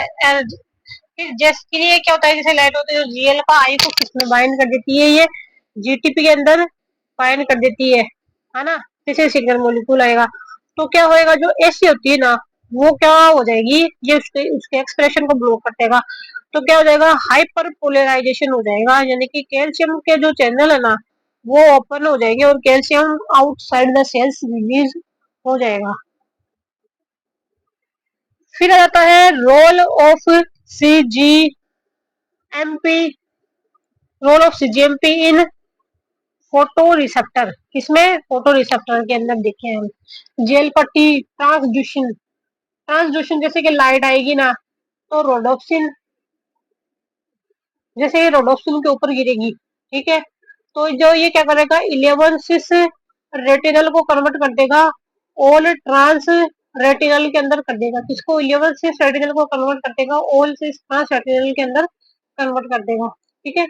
फिर जैसे ये क्या होता है, जैसे लाइट होती है तो जी अल्फा आई को किसमें बाइंड कर देती है, ये जीटीपी के अंदर बाइंड कर देती है ना। जैसे सिग्नल मोलिक्यूल आएगा तो क्या होएगा, जो एसी होती है ना वो क्या हो जाएगी, ये उसके उसके एक्सप्रेशन को ब्लॉक कर देगा। तो क्या हो जाएगा, हाइपर पोलराइजेशन हो जाएगा, यानी कि कैल्शियम के जो चैनल है ना वो ओपन हो जाएंगे और calcium outside the cells release हो जाएगा। फिर आ जाता है role of cGMP, role of cGMP in photoreceptor. किसमें, फोटो रिसेप्टर के अंदर देखे हम। जेल पट्टी ट्रांसड्यूशन, ट्रांसड्यूशन जैसे कि लाइट आएगी ना तो रोडोप्सिन, जैसे ये रोडोप्सिन के ऊपर गिरेगी, ठीक है, तो जो ये क्या करेगा 11 सिस रेटिनल को कन्वर्ट कर देगा ऑल ट्रांस रेटिनल के अंदर कर देगा। किसको, 11 सिस रेटिनल को कन्वर्ट कर देगा ऑल सिस ट्रांस रेटिनल के अंदर कन्वर्ट कर देगा। ठीक है,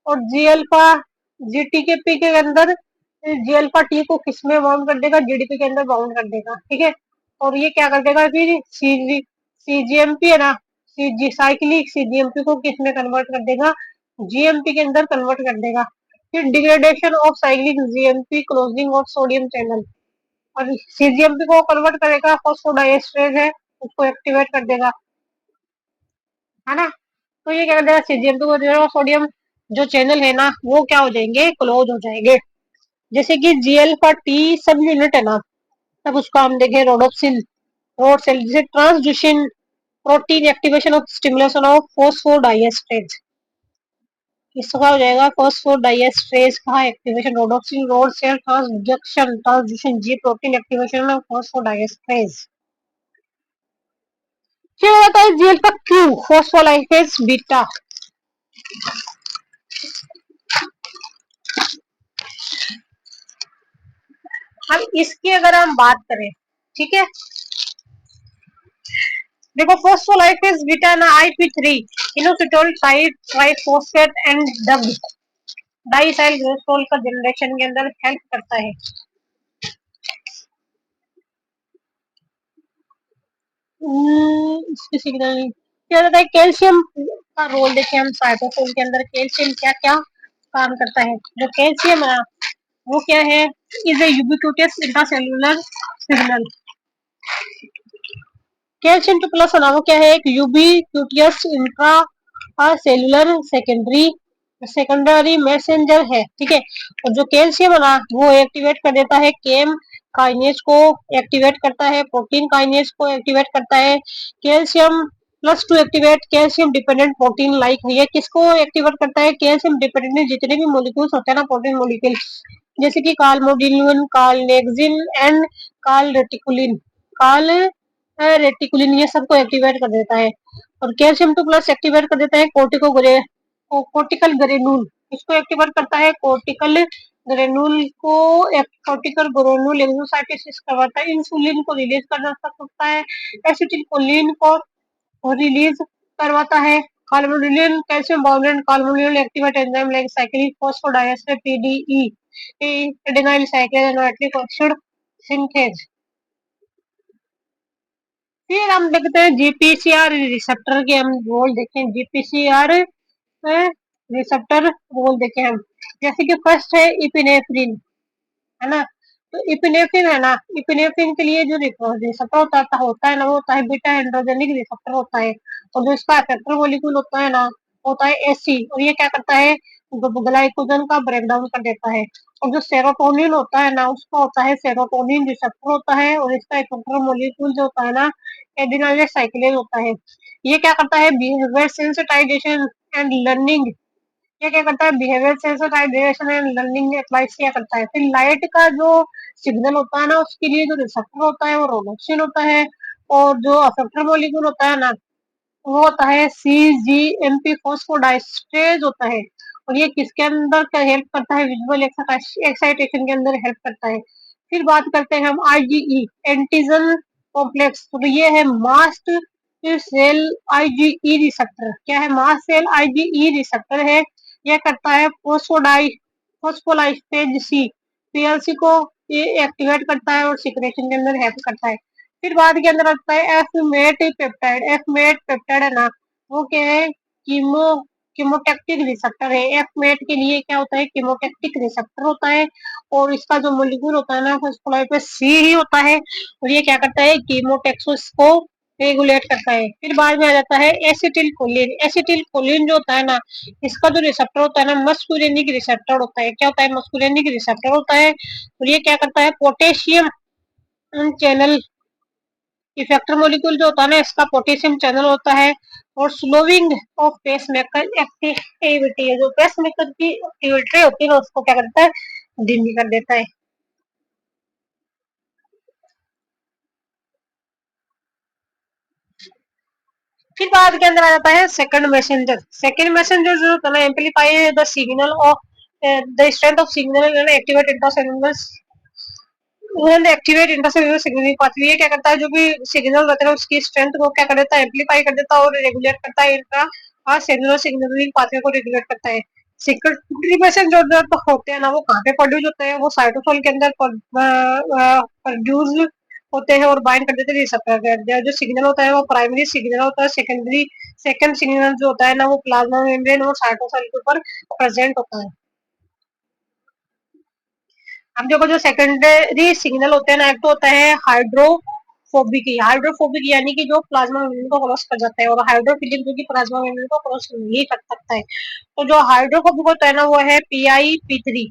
और जी अल्फा जीटी के पी के अंदर जी अल्फा टी को किसमें बाउंड कर देगा, जीडीपी के अंदर बाउंड कर देगा। ठीक है, और ये क्या कर देगा फिर सीजीएमपी है ना, सीजी साइक्लिक सीजीएमपी को किसमें कन्वर्ट कर देगा, जीएमपी के अंदर कन्वर्ट कर देगा। फिर degradation of cyclic GMP closing of sodium channel, और सीजीएमपी को कन्वर्ट करेगा फॉस्फोडाइएस्ट्रेज है उसको एक्टिवेट कर देगा, है ना। तो ये क्या कर देगा, सीजीएमपी को जो सोडियम जो चैनल है ना वो क्या हो जाएंगे, क्लोज हो जाएंगे। जैसे कि जीएल का टी सब यूनिट है ना, तब उसका हम देखें रोडोप्सिन, रोड सेल, जैसे transducin protein activation of stimulation of phosphodiesterase, इसका हो जाएगा फॉस्फोडाइएस्ट्रेज का activation, rhodopsin rod cell transduction transducin G protein activation of phosphodiesterase. फिर आता है जीएल का क्यू, फॉस्फोलाइपेज बीटा। अब इसकी अगर हम बात करें, ठीक है, देखो फॉस्फोलाइपेज बीटा ना IP3 इनोसिटोल ट्राइफॉस्फेट एंड डब्ड डाइसाइल ग्लिसरॉल का जनरेशन के अंदर हेल्प करता है। इसकी सिग्नल क्या होता है, कैल्शियम का रोल देखें हम साइटोसोल के अंदर कैल्शियम क्या क्या काम करता है। जो कैल्शियम है वो क्या है, is a ubiquitous intracellular signal. Calcium two plus होना वो क्या है, एक ubiquitous intracellular secondary secondary messenger है। ठीक है, और जो कैल्शियम है ना वो एक्टिवेट कर देता है केम काइनेज को, एक्टिवेट करता है प्रोटीन काइनेज को, एक्टिवेट करता है calcium plus two activate calcium dependent protein like, ये किसको एक्टिवेट करता है, कैल्शियम डिपेंडेंट जितने भी मोलिक्यूल्स होते हैं ना प्रोटीन मोलिक्यूल, जैसे कि calmodulin, calnexin and calreticulin, calreticulin ये सबको एक्टिवेट कर देता है। और कैल्शियम टू प्लस एक्टिवेट कर देता है कोर्टिकल ग्रेनूल, इसको एक्टिवेट करता है कोर्टिकल ग्रेनूल को, कोर्टिकल ग्रेनूल एक्सोसाइटिस करवाता है, इंसुलिन को रिलीज कर सकता है, एसिटिलकोलिन को रिलीज करवाता है, calmodulin calcium bounded calmodulin activate enzyme like cyclic phosphodiester PDE adenyl cyclase nitric oxide synthase. फिर हम देखते हैं जीपीसीआर रिसेप्टर के हम रोल देखें, जीपीसीआर रिसेप्टर रोल देखें हम, जैसे कि फर्स्ट है इपिनेफ्रिन, है ना, तो इपिनेफ्रिन है ना, इपिनेफ्रिन के लिए जो रिसेप्टर होता है ना, वो होता है बीटा एंड्रोजेनिक रिसेप्टर होता है। और जो इसका इफेक्टर मॉलिक्यूल होता है ना, होता है एसी, और ये क्या करता है, ग्लाइकोजन का ब्रेक डाउन कर देता है। और जो सेरोटोनिन होता है ना, उसका होता है सेरोटोनिन रिसेप्टर होता है, और इसका इफेक्टर मॉलिक्यूल जो होता है ना, एडिनाइल साइक्लेज होता है। ये क्या करता है, बिहेवियर सेंसिटाइजेशन एंड लर्निंग। ये क्या करता है, behaviour sensitization and learning applies किया करता है। फिर लाइट का जो सिग्नल होता है ना, उसके लिए जो रिसेप्टर होता है वो रोडोप्सिन होता है। और जो अफेक्टर मॉलिक्यूल होता है ना, वो होता है CGMP फॉस्फोडाइस्ट्रेज होता है। और ये किसके अंदर का हेल्प करता है, विजुअल एक्साइटेशन के अंदर हेल्प करता है। फिर बात करते हैं हम IgE, एंटीजन कॉम्प्लेक्स। तो ये है मास्ट सेल IgE रिसेप्टर। क्या है, मास्ट सेल IgE रिसेप्टर है। यह करता है फोस्फोलाइपेज सी, PLC को ये एक्टिवेट करता है और सिक्रेशन के अंदर हेल्प करता है। फिर बाद के अंदर आता है एफमेट पेप्टाइड। एफमेट पेप्टाइड है ना, वो क्या है, कीमो कीमोटैक्टिक रिसेप्टर है। एफमेट के लिए क्या होता है, कीमोटैक्टिक रिसेप्टर होता है। और इसका जो मोलिक्यूल होता है ना, फोस्फोलाइपेज सी ही होता है। और ये क्या करता है, कीमोटैक्सिस को रेगुलेट करता है। फिर बाद में आ जाता है एसिटिल कोलिन। एसिटिल कोलिन जो होता है ना, इसका जो रिसेप्टर होता है ना, मस्कुलिनिक रिसेप्टर होता है। क्या होता है, मस्कुलिनिक रिसेप्टर होता है। और ये क्या करता है, पोटेशियम चैनल इफेक्टर मॉलिक्यूल जो होता है ना, इसका पोटेशियम चैनल होता है। और स्लोविंग ऑफ पेसमेकर एक्टिविटी है, जो पेसमेकर की एक्टिविटी होती है ना, उसको क्या करता है, धीमी कर देता है। फिर बाद के अंदर आ जाता है सेकंड मैसेंजर। सेकंड मैसेंजर जो होता है ना, amplify the signal of the strength of signal and activate intracellular activate intercellular signalling pathway. ये क्या करता है, जो भी सिग्नल रहता है उसकी स्ट्रेंथ को क्या कर देता है, एम्पलीफाई कर देता है और रेगुलेट करता है। इनका सेलुलर सिग्नलिंग पाथवे को रेगुलेट करता है। सेकेंडरी मैसेंजर जो होते हैं ना, वो कहाँ पे प्रोड्यूस होते हैं, वो साइटोसोल के अंदर प्रोड्यूस होते हैं और बाइंड कर देते हैं रिसेप्टर के अंदर। जो सिग्नल होता है वो प्राइमरी सिग्नल होता है। सेकंड सिग्नल जो होता है ना, वो प्लाज्मा मेम्ब्रेन और साइटोसोल के ऊपर प्रेजेंट होता है। अब देखो, जो सेकेंडरी सिग्नल होते हैं ना, एक तो होता है हाइड्रोफोबिक। हाइड्रोफोबिक यानी कि जो प्लाज्मा मेम्ब्रेन को क्रॉस कर जाता है, और हाइड्रोफिलिक जो कि प्लाज्मा मेम्ब्रेन को क्रॉस नहीं कर सकता है। तो जो हाइड्रोफोबिक होता है ना, वो है PIP3।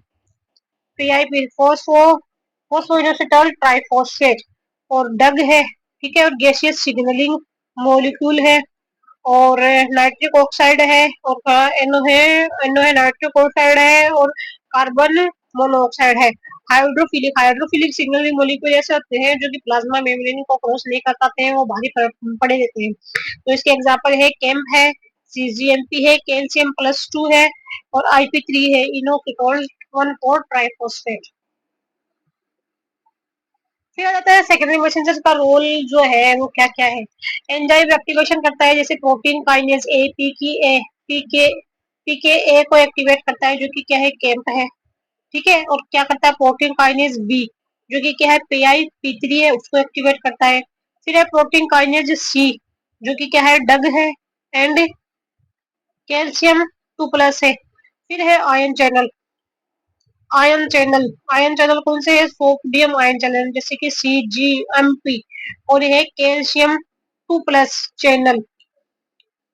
PIP phosphoinositol triphosphate. और डग है, ठीक है, और गैसियस सिग्नलिंग मॉलिक्यूल है। और नाइट्रिक ऑक्साइड है, और एनो है नाइट्रिक ऑक्साइड है, और कार्बन मोनोऑक्साइड है। हाइड्रोफिलिक सिग्नलिंग मॉलिक्यूल ऐसे होते हैं जो कि प्लाज्मा मेम्ब्रेन को क्रॉस नहीं कर पाते हैं, वो भारी पड़े रहते हैं। तो इसके एग्जांपल है केम है, CGMP है, कैल्शियम+2 है, और IP3 है, इनोकिटोल 1,4 ट्राइफॉस्फेट। फिर आ जाता है सेकेंडरी मैसेंजर का रोल जो है वो क्या क्या है। एंजाइम एक्टिवेशन करता है, जैसे प्रोटीन काइनेज ए, पीके ए को एक्टिवेट करता है, जो कि क्या है, कैंप है, ठीक है। और क्या करता है, प्रोटीन काइनेज बी, जो कि क्या है, PIP3 है, उसको एक्टिवेट करता है। फिर है प्रोटीन काइनेज सी, जो कि क्या है, डग है, एंड कैल्शियम 2+ है। फिर है आयन चैनल कौन से है, सोडियम आयन चैनल, जैसे कि CGMP। और ये है कैल्शियम 2+ चैनल,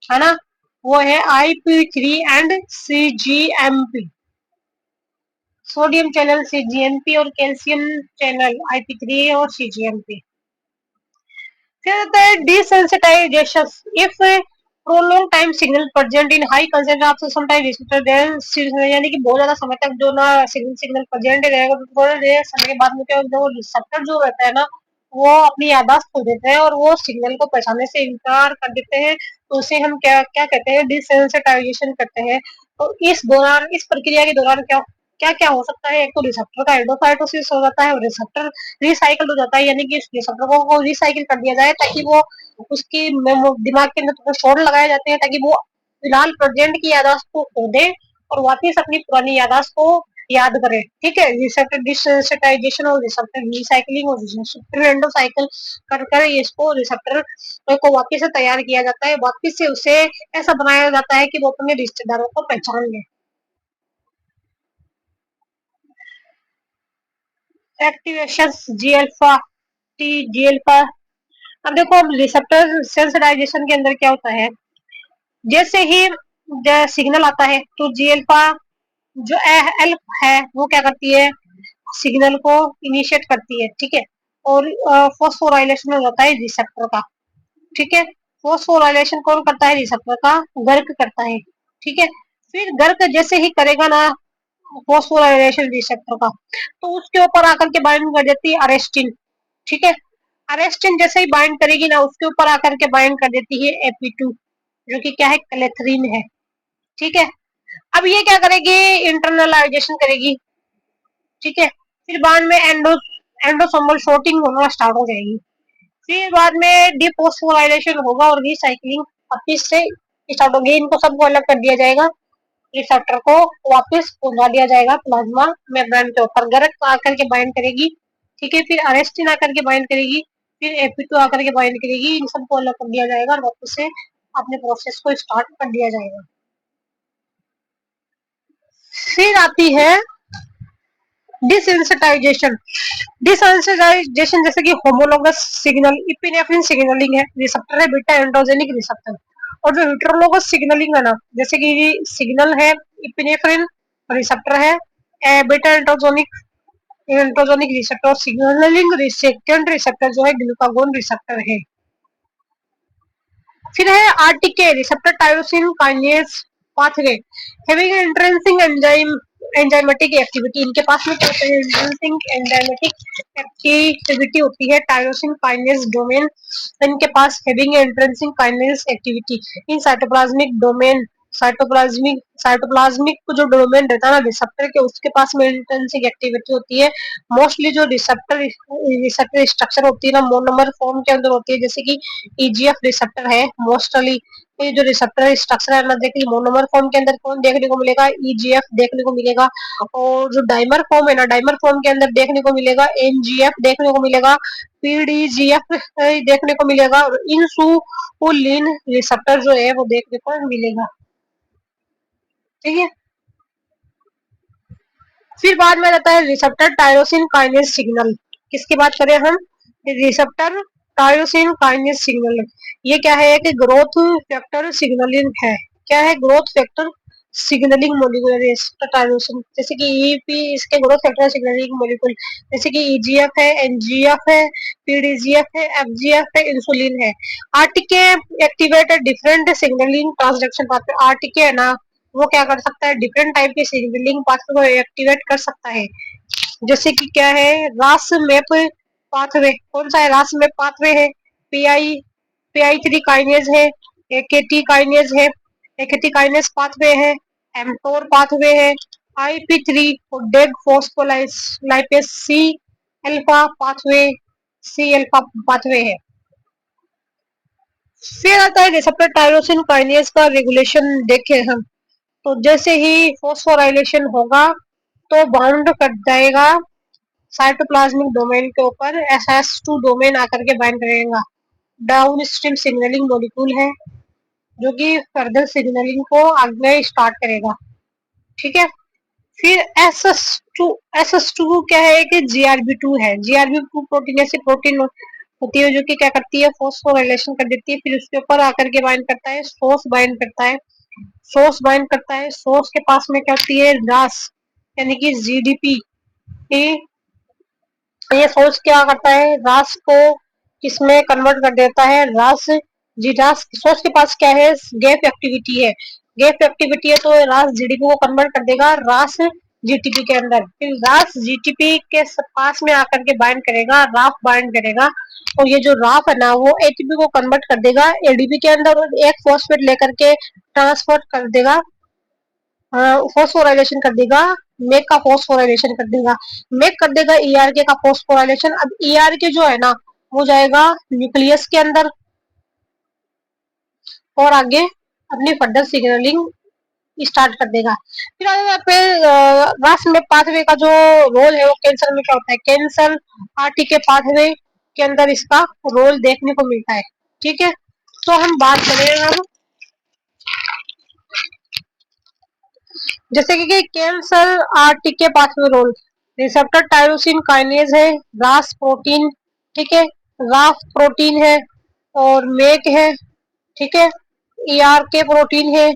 है ना, वो है IP3 and CGMP। Sodium channel CGMP और कैल्शियम चैनल IP3 और CGMP। फिर आता है desensitization। If prolonged time signal present in high concentration of some time receptor, then यानी कि बहुत ज्यादा समय तक जो ना सिग्नल प्रेजेंट रहेगा, तो थोड़े देर समय के बाद में क्या, जो रिसेप्टर जो रहता है ना, वो अपनी याददाश्त खो देते हैं और वो सिग्नल को पहचानने से इनकार कर देते हैं। तो उसे हम क्या क्या कहते हैं, डिसेंसिटाइजेशन करते हैं। तो इस प्रक्रिया के दौरान क्या क्या क्या हो सकता है, एक तो रिसेप्टर का एंडोसाइटोसिस हो जाता है, और रिसेप्टर रिसाइकल हो जाता है, यानी कि रिसेप्टर को रिसाइकिल कर दिया जाए, ताकि वो उसकी दिमाग के अंदर शोर लगाए जाते हैं, ताकि वो फिलहाल प्रेजेंट की यादाश्त को खो दे और वापस अपनी पुरानी यादाश्त को याद करें, ठीक है। रिसेप्टर डिसेंसिटाइजेशन और रिसेप्टर रिसाइकलिंग और रिसेप्टर एंडोसाइकिल कर कर इसको रिसेप्टर को वापस से तैयार किया जाता है, वापस से उसे ऐसा बनाया जाता है कि वो अपने रिश्तेदारों को पहचान ले। एक्टिवेशन जी अल्फा टी जी अल्फा। अब देखो रिसेप्टर सेंसिटाइजेशन के अंदर क्या होता है, जैसे ही सिग्नल आता है तो जी अल्फा जो एल है वो क्या करती है, सिग्नल को इनिशिएट करती है, ठीक है। और फॉस्फोराइलेशन हो जाता है रिसेप्टर का, ठीक है। फॉस्फोराइलेशन कौन करता है, रिसेप्टर का गर्क करता है, ठीक है। फिर गर्क जैसे ही करेगा ना फॉस्फोराइलेशन रिसेप्टर का, तो उसके ऊपर आकर के बाइंड कर देती है अरेस्टिन, ठीक है। अरेस्टिन जैसे ही बाइंड करेगी ना उसके ऊपर आकर के बाइंड कर देती है एपी2, जो कि क्या है, कलेथरीन है, ठीक है। अब ये क्या करेगी, इंटरनलाइजेशन करेगी, ठीक है। फिर बाद में एंडोसोमल शॉर्टिंग होना स्टार्ट हो जाएगी। फिर बाद में डिफॉस्फोराइलेशन होगा और रिसाइक्लिंग वापिस से स्टार्ट होगी। इनको सबको अलग कर दिया जाएगा, रिसेप्टर को वापस पहुंचा दिया जाएगा प्लाज्मा मेम्ब्रेन के ऊपर। गर्क आकर के बाइंड करेगी, ठीक है। फिर अरेस्टिन आकर के बाइंड करेगी, फिर एपी2 आकर के बाइंड करेगी। इन सबको अलग कर दिया जाएगा और वापस से अपने प्रोसेस को स्टार्ट कर दिया जाएगा। फिर आती है डिसेंसिटाइजेशन। डिसेंसिटाइजेशन जैसे कि होमोलोगस सिग्नल इपिनेफ्रिन सिग्नलिंग है, रिसेप्टर है बीटा एंड्रोजेनिक रिसेप्टर। और जो हेटेरोलोगस सिग्नलिंग है ना, जैसे कि सिग्नल है इपिनेफ्रिन, रिसेप्टर है beta androgenic androgenic receptor. Signalling second receptor जो है ग्लूकागोन रिसेप्टर है। फिर है RTK receptor tyrosine kinase pathway, having intrinsic enzyme enzymatic activity. इनके पास में क्या होता है, इंट्रेंसिक एंजाइमेटिक एक्टिविटी होती है टायरोसिन काइनेज डोमेन। इनके पास having intrinsic kinase activity in cytoplasmic domain. Cytoplasmic जो डोमेन रहता है ना रिसेप्टर के, उसके पास में इंट्रेंसिक एक्टिविटी होती है। मोस्टली जो रिसेप्टर रिसेप्टर स्ट्रक्चर होती है ना मोनोमर फॉर्म के अंदर होती है, जैसे कि ईजीएफ रिसेप्टर है मोस्टली। ये जो रिसेप्टर स्ट्रक्चर है ना, देखिए मोनोमर फॉर्म के अंदर कौन देखने को मिलेगा, ईजीएफ देखने को मिलेगा। और जो डाइमर फॉर्म है ना, डाइमर फॉर्म के अंदर देखने को मिलेगा एनजीएफ देखने को मिलेगा, पीडीजीएफ देखने को मिलेगा और इंसुलिन रिसेप्टर जो है वो देखने को मिलेगा, ठीक है। फिर बाद में रहता है रिसेप्टर टायरोसिन काइनेज सिग्नल। किसकी बात करें हम, रिसेप्टर टायरोसिन काइनेज सिग्नल। ये क्या है कि ग्रोथ फैक्टर सिग्नलिंग है। क्या है, growth factor signalling molecule tyrosine. जैसे कि ईपी इसके ग्रोथ फैक्टर सिग्नलिंग मोलिक्यूल, जैसे कि ईजीएफ है, एनजीएफ है, पीडीजीएफ है, एफजीएफ है, इंसुलिन है। RTK activated different signalling transduction pathway. RTK है ना, वो क्या कर सकता है, डिफरेंट टाइप के सिग्नलिंग पाथवे को एक्टिवेट कर सकता है। जैसे कि क्या है, रास मैप पाथवे। कौन सा है, रास मैप पाथवे है, पीआई पीआई3 काइनेज है, एकेटी काइनेज है, एकेटी काइनेज पाथवे है, एमटोर पाथवे है, आईपी3 और DAG phospholipase C alpha pathway, C alpha pathway है। फिर आता है रिसेप्टर टायरोसिन काइनेज का रेगुलेशन देखें हम, तो जैसे ही फॉस्फोराइलेशन होगा तो बाउंड कर जाएगा साइटोप्लाज्मिक डोमेन के ऊपर, SS2 डोमेन आकर के बाइंड करेगा। डाउन स्ट्रीम सिग्नलिंग मॉलिक्यूल है जो कि फर्दर सिग्नलिंग को आगे स्टार्ट करेगा, ठीक है। फिर एस एस टू क्या है कि जीआरबी2 है। जीआरबी2 प्रोटीन ऐसी प्रोटीन होती है जो कि क्या करती है, फॉस्फोराइलेशन कर देती है, फिर उसके ऊपर आकर के बाइंड करता है, सोर्स बाइंड करता है। सोर्स के पास में क्या होती है, रास यानी कि जीडीपी। ये सोर्स क्या करता है, रास को किसमें कन्वर्ट कर देता है, रास जी रास। सोर्स के पास क्या है, गैप एक्टिविटी है। गैप एक्टिविटी है तो रास जीडीपी को कन्वर्ट कर देगा रास जीटीपी के अंदर। फिर रास जीटीपी के पास में आकर के बाइंड करेगा, राफ बाइंड करेगा। और ये जो राफ है ना वो एटीपी को कन्वर्ट कर देगा एडीपी के अंदर और एक फॉस्फेट लेकर के ट्रांसफर कर देगा, फॉस्फोराइलेशन कर देगा, मेक का फॉस्फोराइलेशन कर देगा, मेक कर देगा ईआरके का फॉस्फोराइलेशन। अब ईआरके जो है ना वो जाएगा न्यूक्लियस के अंदर और आगे अपनी फर्दर सिग्नलिंग स्टार्ट कर देगा। फिर आगे यहाँ पे रास में पाथवे का जो रोल है वो कैंसर में क्या होता है, कैंसर आरटी के पाथवे के अंदर इसका रोल देखने को मिलता है, ठीक है। तो हम बात करें हम जैसे कि कैंसर आरटी के pathway role. Receptor tyrosine kinase है, रास प्रोटीन, ठीक है, राफ प्रोटीन है और मेक है, ठीक है, ईआर के प्रोटीन है,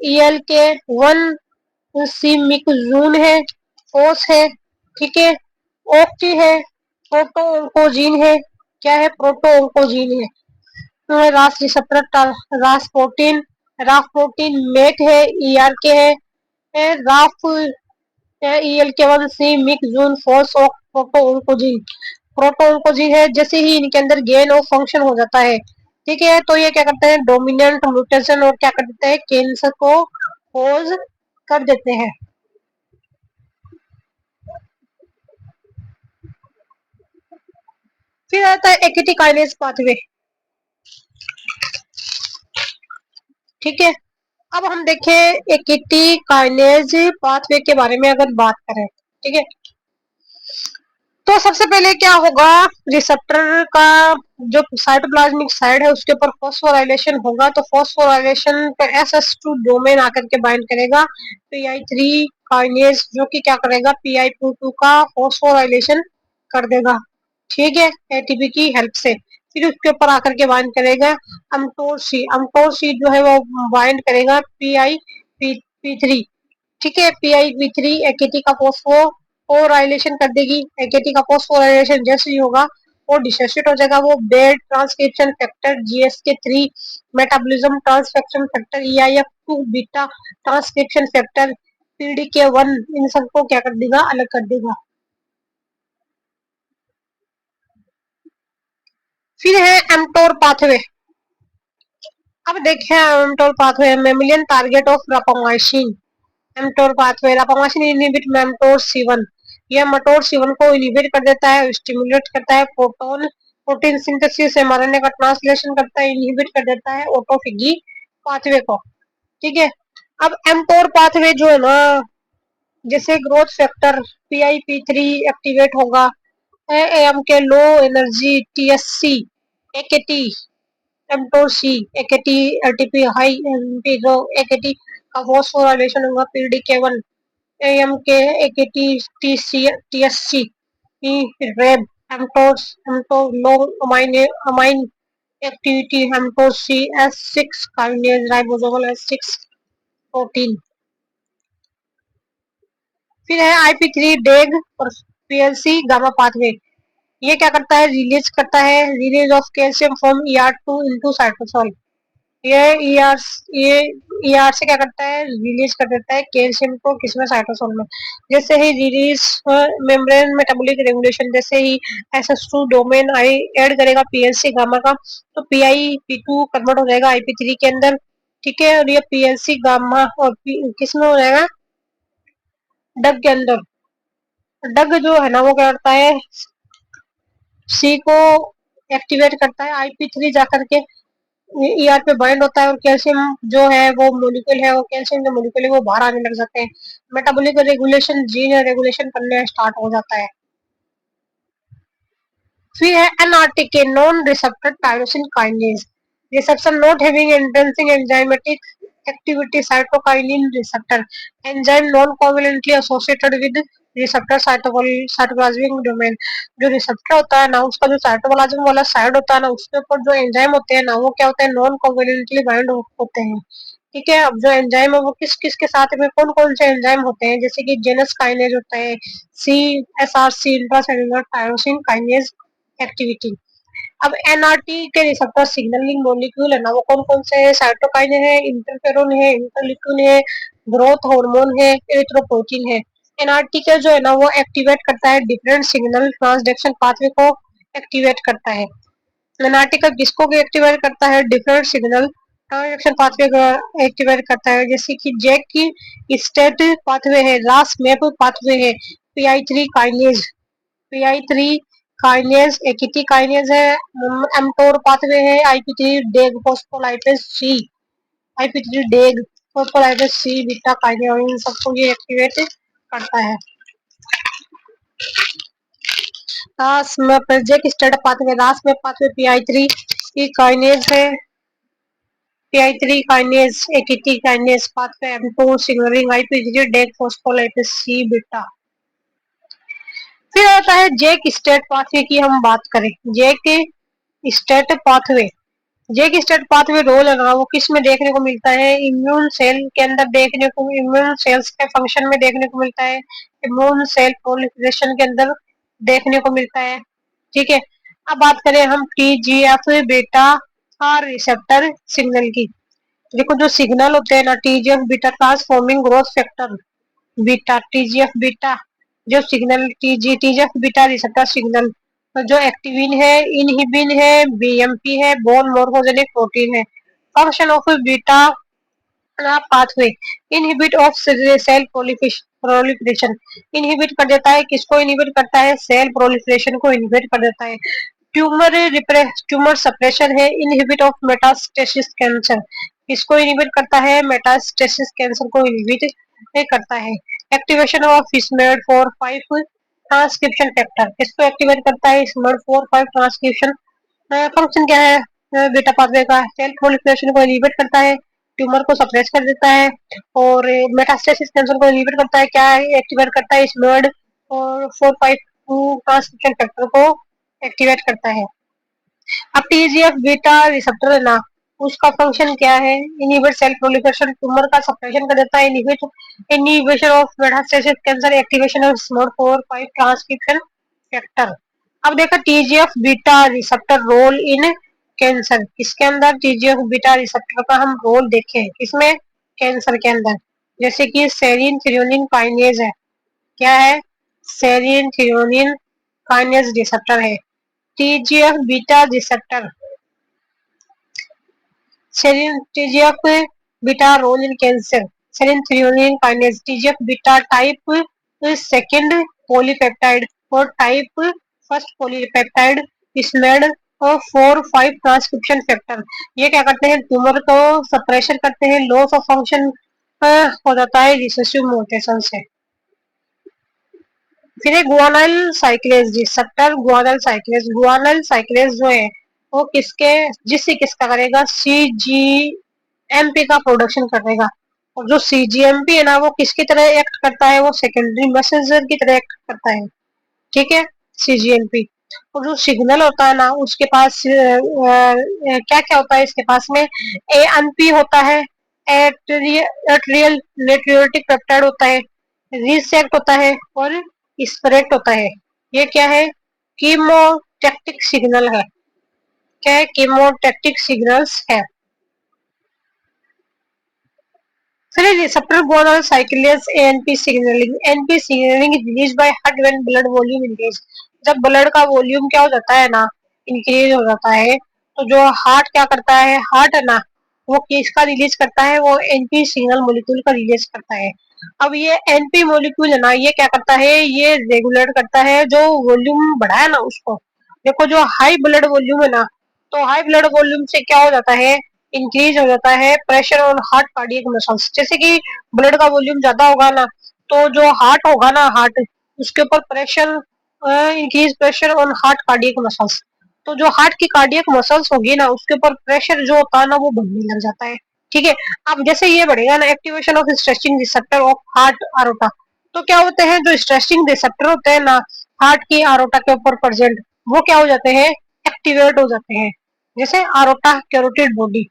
ईएल के वन सिमिकजून है, फोस है, ठीक है, ओक्टी है, प्रोटो ओंकोजीन है, क्या है, प्रोटो ओंकोजीन है, Ras receptor Ras protein, Raf protein MEK है, ईआर के है, Raf EL K one C Myc Jun Fos of protooncogene, protooncogene है, जैसे ही इनके अंदर गेन ऑफ फंक्शन हो जाता है, ठीक है, तो ये क्या करते हैं, डोमिनेंट म्यूटेशन और क्या कर देते हैं, कैंसर को कोज कर देते हैं। फिर आता है एकेटी काइनेज पाथवे, ठीक है। अब हम देखें एकेटी काइनेज पाथवे के बारे में अगर बात करें, ठीक है, तो सबसे पहले क्या होगा, रिसेप्टर का जो साइटोप्लाज्मिक साइड है उसके ऊपर फॉस्फोराइलेशन होगा, तो फॉस्फोराइलेशन पे SS2 डोमेन आकर के बाइंड करेगा PI3 काइनेज, जो कि क्या करेगा, PI2 का फॉस्फोराइलेशन कर देगा, ठीक है, ATP की हेल्प से। फिर उसके ऊपर आकर के बाइंड करेगा अमटोर सी जो है वो बाइंड करेगा PI3, ठीक है, PI3 एकेटी का फोस्फोराइलेशन कर देगी, एकेटी का फोस्फोराइलेशन जैसे ही होगा वो डिसोसिएट हो जाएगा, वो bed transcription factor GSK3 metabolism transcription factor EIF2 beta transcription factor PDK1 इन सबको क्या कर देगा, अलग कर देगा। फिर है एमटोर पाथवे। अब देखें mTOR pathway, mammalian target of rapamycin, mTOR pathway, rapamycin inhibit mTOR C1, यह mTOR C1 को इनहिबिट कर देता है, स्टिमुलेट करता है प्रोटीन सिंथेसिस, mRNA का ट्रांसलेशन करता है, इनहिबिट कर देता है ऑटोफेगी पाथवे को, ठीक है। अब mTOR पाथवे जो है ना, जैसे ग्रोथ फैक्टर PIP3 एक्टिवेट होगा, AM के low energy TSC AKT mTOR C AKT ATP high MP जो AKT का फॉस्फोराइलेशन होगा PDK1 AMK AKT TSC Rheb mTOR low amine activity mTOR C S6 kinase ribosomal S6 protein. फिर है IP3 डेग और PLC gamma pathway, ये क्या करता है, रिलीज करता है, release of calcium from ER2 into cytosol, ये ER ये ER से क्या करता है, रिलीज कर देता है कैल्शियम को किसमें, साइटोसोल में, जैसे ही रिलीज मेम्ब्रेन मेटाबॉलिक रेगुलेशन, जैसे ही SS2 डोमेन आई ऐड करेगा PLC गामा का, तो PIP2 कन्वर्ट हो जाएगा IP3 के अंदर, ठीक है, और ये PLC गामा और किसमें हो जाएगा, डग के अंदर। डग जो है ना वो क्या करता है, सी को एक्टिवेट करता है, IP3 जाकर के ER पे बाइंड होता है और कैल्शियम जो है वो मोलिक्यूल है, वो कैल्शियम जो मोलिक्यूल है वो बाहर आने लग जाते हैं, मेटाबॉलिक रेगुलेशन जीन रेगुलेशन करने स्टार्ट हो जाता है। फिर है NRTK non receptor tyrosine kinase, reception not having intrinsic enzymatic activity cytokinin receptor, enzyme non covalently associated with receptor cytoplasmic domain, जो रिसेप्टर होता है ना उसका जो साइटोप्लाज्म वाला साइड होता है ना उसके ऊपर जो एंजाइम होते हैं ना वो क्या होते हैं, नॉन कोवैलेंटली बाइंड होते हैं, ठीक है। अब जो एंजाइम है वो किस किस के साथ में कौन कौन से एंजाइम होते हैं, जैसे कि जेनस काइनेज होता है, CSRC intracellular tyrosine kinase activity. अब एनआरटी के रिसेप्टर सिग्नलिंग मॉलिक्यूल है ना वो कौन कौन से है, साइटोकाइन है, इंटरफेरोन है, इंटरल्यूकिन है, ग्रोथ हार्मोन है, एरिथ्रोपोइटिन है। एनआरटी के जो है ना वो एक्टिवेट करता है डिफरेंट सिग्नल ट्रांसडक्शन पाथवे को एक्टिवेट करता है। एनआरटी का किसको एक्टिवेट करता है, डिफरेंट सिग्नल ट्रांसडक्शन पाथवे को एक्टिवेट करता है, जैसे कि जैक की स्टेट पाथवे है, रास मैप पाथवे है, PI3 kinase, PI3 kinase AKT kinase है, mTOR पाथवे है, IP3 DAG phospholipase C, IP3 DAG phospholipase C beta kinase, इन सबको ये एक्टिवेट करता है। रास में जेक स्टेट पाथवे, रास में पाथवे PI3 की काइनेज है, PI3 kinase AKT kinase pathway mTOR signalling IP3 DAG phospholipase C beta. फिर आता है जेक स्टेट पाथवे की हम बात करें। जेक स्टेट पाथवे, जेक स्टेट पाथवे रोल है ना वो किस में देखने को मिलता है? इम्यून सेल के अंदर देखने को, इम्यून सेल्स के फंक्शन में देखने को मिलता है, इम्यून सेल प्रोलिफरेशन के अंदर देखने को मिलता है। ठीक है, अब बात करें हम टीजीएफ बीटा रिसेप्टर सिग्नल की। देखो जो सिग्नल होते हैं ना TGF beta transforming growth factor beta, TGF beta जो signal TGF beta receptor signal जो एक्टिविन है, इनहिबिन है, बीएमपी है, बोन मोर्फोजेनिक प्रोटीन है। Function of beta pathway, inhibit of cell proliferation, inhibit कर देता है, किसको इनहिबिट करता है? सेल प्रोलिफरेशन को इनहिबिट कर देता है। ट्यूमर सप्रेशन है, इनहिबिट ऑफ मेटास्टेसिस कैंसर, किसको इनहिबिट करता है? मेटास्टेसिस कैंसर को इनहिबिट करता है। Activation of SMAD4/5 transcription factor, किसको एक्टिवेट करता है? SMAD4/5 transcription. फंक्शन क्या है बीटा पाथवे का? सेल प्रोलिफरेशन को इनहिबिट करता है, ट्यूमर को सप्रेस कर देता है और मेटास्टेसिस कैंसर को इनहिबिट करता है। क्या एक्टिवेट करता है? SMAD और 4/5 ट्रांसक्रिप्शन फैक्टर को एक्टिवेट करता है। अब टीजीएफ बीटा रिसेप्टर है ना उसका फंक्शन क्या है? इनहिबिट सेल प्रोलिफरेशन, ट्यूमर का सप्रेशन कर देता है, inhibition of metastasis cancer, activation of SMAD4/5 transcription factor. अब देखो TGF beta receptor role in cancer, किसके अंदर? टीजीएफ बीटा रिसेप्टर का हम रोल देखें किसमें? कैंसर के अंदर। जैसे कि सेरिन थ्रियोनिन काइनेज है, क्या है? सेरिन थ्रियोनिन काइनेज रिसेप्टर है। TGF beta receptor, serine TGF beta role in cancer, serine threonine kinase, TGF beta type second polypeptide और टाइप फर्स्ट पॉलीपेप्टाइड स्मेड और 4/5 ट्रांसक्रिप्शन फैक्टर। ये क्या करते हैं? ट्यूमर को सप्रेशन करते हैं, लॉस ऑफ फंक्शन हो जाता है रिसेसिव म्यूटेशन से। फिर है गुआनाइल साइक्लेज रिसेप्टर, गुआनाइल साइक्लेज, गुआनाइल साइक्लेज जो है वो किसके, जिससे किसका करेगा? सीजीएमपी का प्रोडक्शन करेगा। और जो सीजीएमपी है ना वो किसकी तरह एक्ट करता है? वो सेकेंडरी मैसेंजर की तरह एक्ट करता है। ठीक है, सीजीएमपी। और जो सिग्नल होता है ना उसके पास क्या क्या होता है? इसके पास में एएनपी होता है, एट्रियल नेट्रियोटिक पेप्टाइड होता है, रीसेक्ट होता है और स्प्रेट होता है। ये क्या है? कीमोटैक्टिक सिग्नल है। क्या है? कीमोटैक्टिक सिग्नल्स है। फिर receptor guanylyl cyclase ANP signalling, NP signalling release by heart when blood volume increase, जब ब्लड का वॉल्यूम क्या हो जाता है ना इंक्रीज हो जाता है तो जो हार्ट क्या करता है? हार्ट है ना वो किसका रिलीज करता है? वो एनपी सिग्नल मॉलिक्यूल का रिलीज करता है। अब ये एनपी मॉलिक्यूल है ना ये क्या करता है? ये रेगुलेट करता है जो वॉल्यूम बढ़ा है ना उसको। देखो जो हाई ब्लड वॉल्यूम है ना तो हाई ब्लड वॉल्यूम से क्या हो जाता है? इंक्रीज हो जाता है pressure on heart cardiac muscles. जैसे कि ब्लड का वॉल्यूम ज्यादा होगा ना तो जो हार्ट होगा ना हार्ट उसके ऊपर pressure, increase pressure on heart cardiac muscles. तो जो हार्ट की कार्डियक मसल्स होगी ना उसके ऊपर प्रेशर जो होता है ना वो बढ़ने लग जाता है। ठीक है, अब जैसे ये बढ़ेगा ना activation of stretching receptor of heart aorta, तो क्या होते हैं जो स्ट्रेचिंग रिसेप्टर होते हैं ना हार्ट की आरोटा के ऊपर प्रेजेंट वो क्या हो जाते हैं? एक्टिवेट हो जाते हैं। जैसे आरोटा कैरोटिड बॉडी।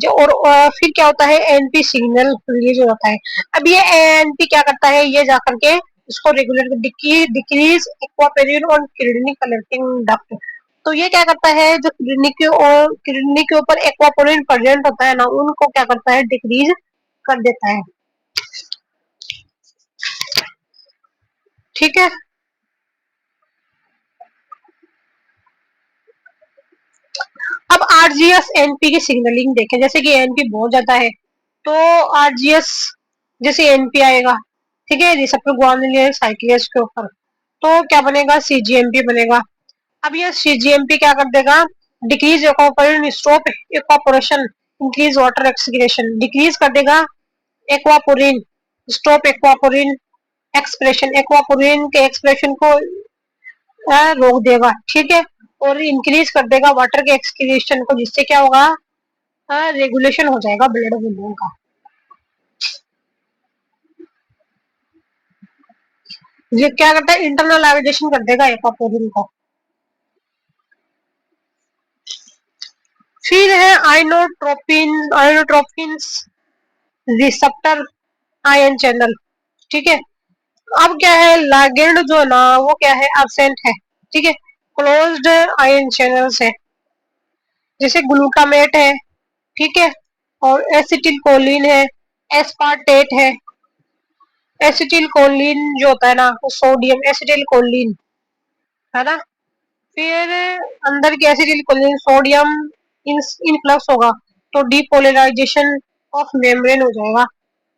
और फिर क्या होता है? एनपी सिग्नल रिलीज हो जाता है। अब ये एनपी क्या करता है? ये जाकर के इसको रेगुलेट डिक्रीज एक्वापेरिन और किडनी कलेक्टिंग डक्ट। तो ये क्या करता है? जो किडनी के ऊपर एक्वापोरिन प्रेजेंट होता है ना उनको क्या करता है? डिक्रीज कर देता है। ठीक है, अब आरजीएस एनपी की सिग्नलिंग देखें। जैसे कि एनपी बहुत ज्यादा है तो आरजीएस जैसे एनपी आएगा, ठीक है, रिसेप्टर ग्वानिल साइक्लेज के ऊपर तो क्या बनेगा? सीजीएमपी बनेगा। अब ये सीजीएमपी क्या कर देगा? डिक्रीज इक्वापोरिन, स्टॉप इक्वापोरेशन, इंक्रीज वाटर एक्सक्रीशन, डिक्रीज कर देगा aquaporin, stop aquaporin expression, aquaporin के एक्सप्रेशन को रोक देगा। ठीक है, और इंक्रीज कर देगा वाटर के एक्सक्रीशन को, जिससे क्या होगा? रेगुलेशन हो जाएगा ब्लड वॉल्यूम का। ये क्या करता है, इंटरनलाइजेशन कर देगा एपोप्टोसिस को। फिर है आइनोट्रोपिन रिसेप्टर आयन चैनल। ठीक है, अब क्या है, लिगेंड जो है ना वो क्या है, एब्सेंट है। ठीक है, क्लोज्ड आयन चैनल्स है, जैसे ग्लूटामेट है। ठीक है, और एसिटिल कोलिन है, एस्पार्टेट है। एसिटिल कोलिन जो होता है ना वो सोडियम एसिटिल कोलिन है ना। फिर अंदर की एसिटिल कोलिन सोडियम इनफ्लक्स होगा तो डीपोलराइजेशन ऑफ मेम्ब्रेन हो जाएगा।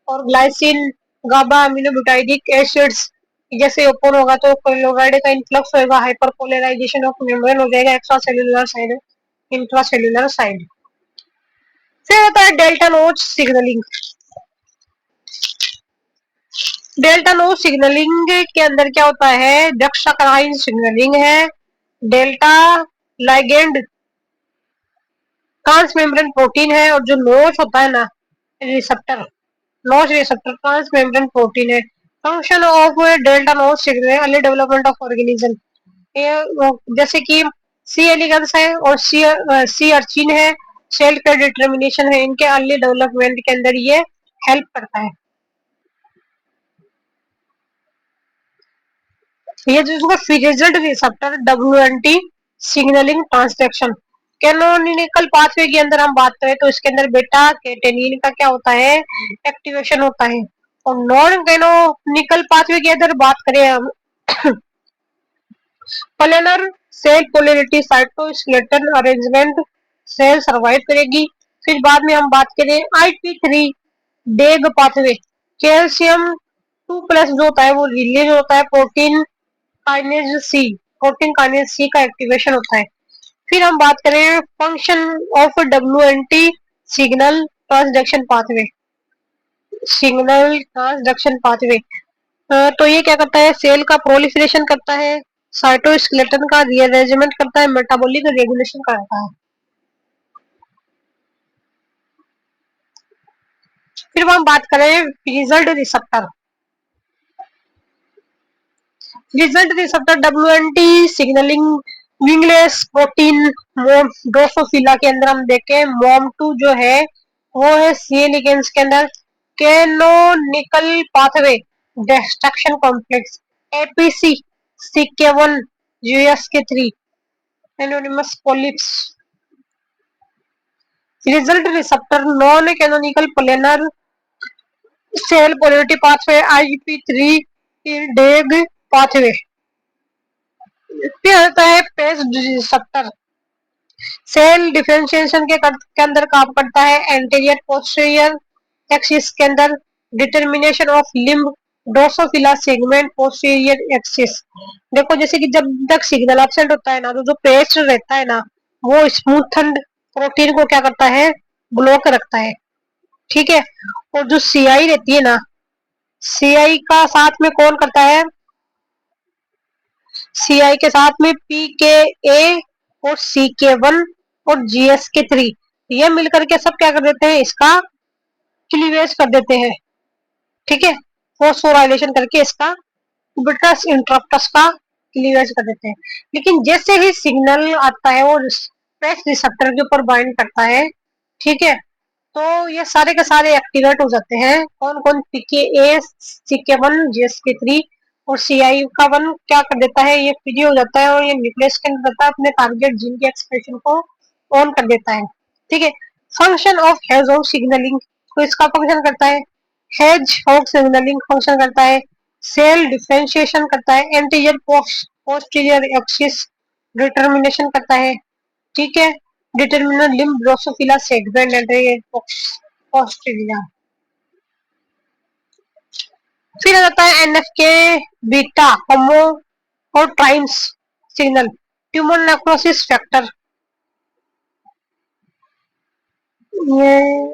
और ग्लाइसिन गाबा अमीनोब्यूटाइडिक एसिड्स जैसे ओपन होगा तो क्लोराइड का इनफ्लक्स होगा, हाइपरपोलराइजेशन ऑफ मेम्ब्रेन हो जाएगा, extra cellular side intra cellular side. फिर होता है डेल्टा नोच सिग्नलिंग। डेल्टा नोच सिग्नलिंग के अंदर क्या होता है, डक्साक्राइन सिग्नलिंग है, delta ligand transmembrane protein है, और जो नोच होता है ना receptor, Notch receptor transmembrane protein है। Function of delta Notch signal early development of organism, ये जैसे कि सी एलिगन्स है और सी अर्चिन है, सेल का डिटर्मिनेशन है, इनके अर्ली डेवलपमेंट के अंदर ये हेल्प करता है। ये जो इसका physical receptor WNT signalling transduction canonical pathway के अंदर हम बात करें तो इसके अंदर बेटा कैटेनिन का क्या होता है, एक्टिवेशन होता है। और नॉन कैनोनिकल पाथवे के अंदर बात करें हम planar cell polarity cytoskeleton arrangement cell survive करेगी। फिर बाद में हम बात करें IP3 डेग पाथवे, कैल्शियम 2+ जो होता है वो रिलीज होता है protein kinase C, protein kinase C का एक्टिवेशन होता है। फिर हम बात करें function of WNT signal transduction pathway, signal transduction pathway. तो ये क्या करता है, सेल का प्रोलिफरेशन करता है, साइटोस्केलेटन का रीअरेंजमेंट करता है, मेटाबॉलिक रेगुलेशन करता है। फिर हम बात करें result receptor. Result receptor WNT signalling wingless protein Drosophila के अंदर हम देखें मॉम2 जो है वो है सी लिगेंड्स के अंदर canonical pathway destruction complex APC CK one यूएसके3 anonymous polyps. Result receptor non canonical planar cell polarity pathway IP3 DAG pathway. फिर होता है पेस रिसेप्टर, सेल डिफरेंशिएशन के अंदर काम करता है, एंटीरियर पोस्टीरियर एक्सिस के अंदर determination of limb Drosophila segment posterior axis. देखो जैसे कि जब तक सिग्नल एब्सेंट होता है ना तो जो पेस्ट रहता है ना वो स्मूथन्ड प्रोटीन को क्या करता है, ब्लॉक रखता है। ठीक है, और जो सीआई रहती है ना, सीआई का साथ में कौन करता है, सीआई के साथ में PKA और CK1 और GSK3 ये मिलकर के सब क्या कर देते हैं, इसका क्लीवेज कर देते हैं। ठीक है, फोस्फोराइलेशन करके इसका बिटस इंटरप्टस का क्लीवेज कर देते हैं। लेकिन जैसे ही सिग्नल आता है वो प्रेस रिसेप्टर के ऊपर बाइंड करता है, ठीक है, तो ये सारे के सारे एक्टिवेट हो जाते हैं। कौन कौन, PKA CK1 GSK3 और CI का वन क्या कर देता है, ये फ्री हो जाता है और ये न्यूक्लियस के अंदर जाता है, अपने टारगेट जीन के एक्सप्रेशन को ऑन कर देता है। ठीक है, फंक्शन ऑफ हेजहॉग सिग्नलिंग, तो इसका फंक्शन करता है, हेजहॉग सिग्नलिंग फंक्शन करता है, सेल डिफरेंशिएशन करता है, एंटीरियर पोस्टीरियर एक्सिस डिटर्मिनेशन करता है। ठीक है, determine limb Drosophila segment anterior posterior. फिर आ जाता है NFK बीटा होमो और ट्राइम्स सिग्नल, ट्यूमर नेक्रोसिस फैक्टर। ये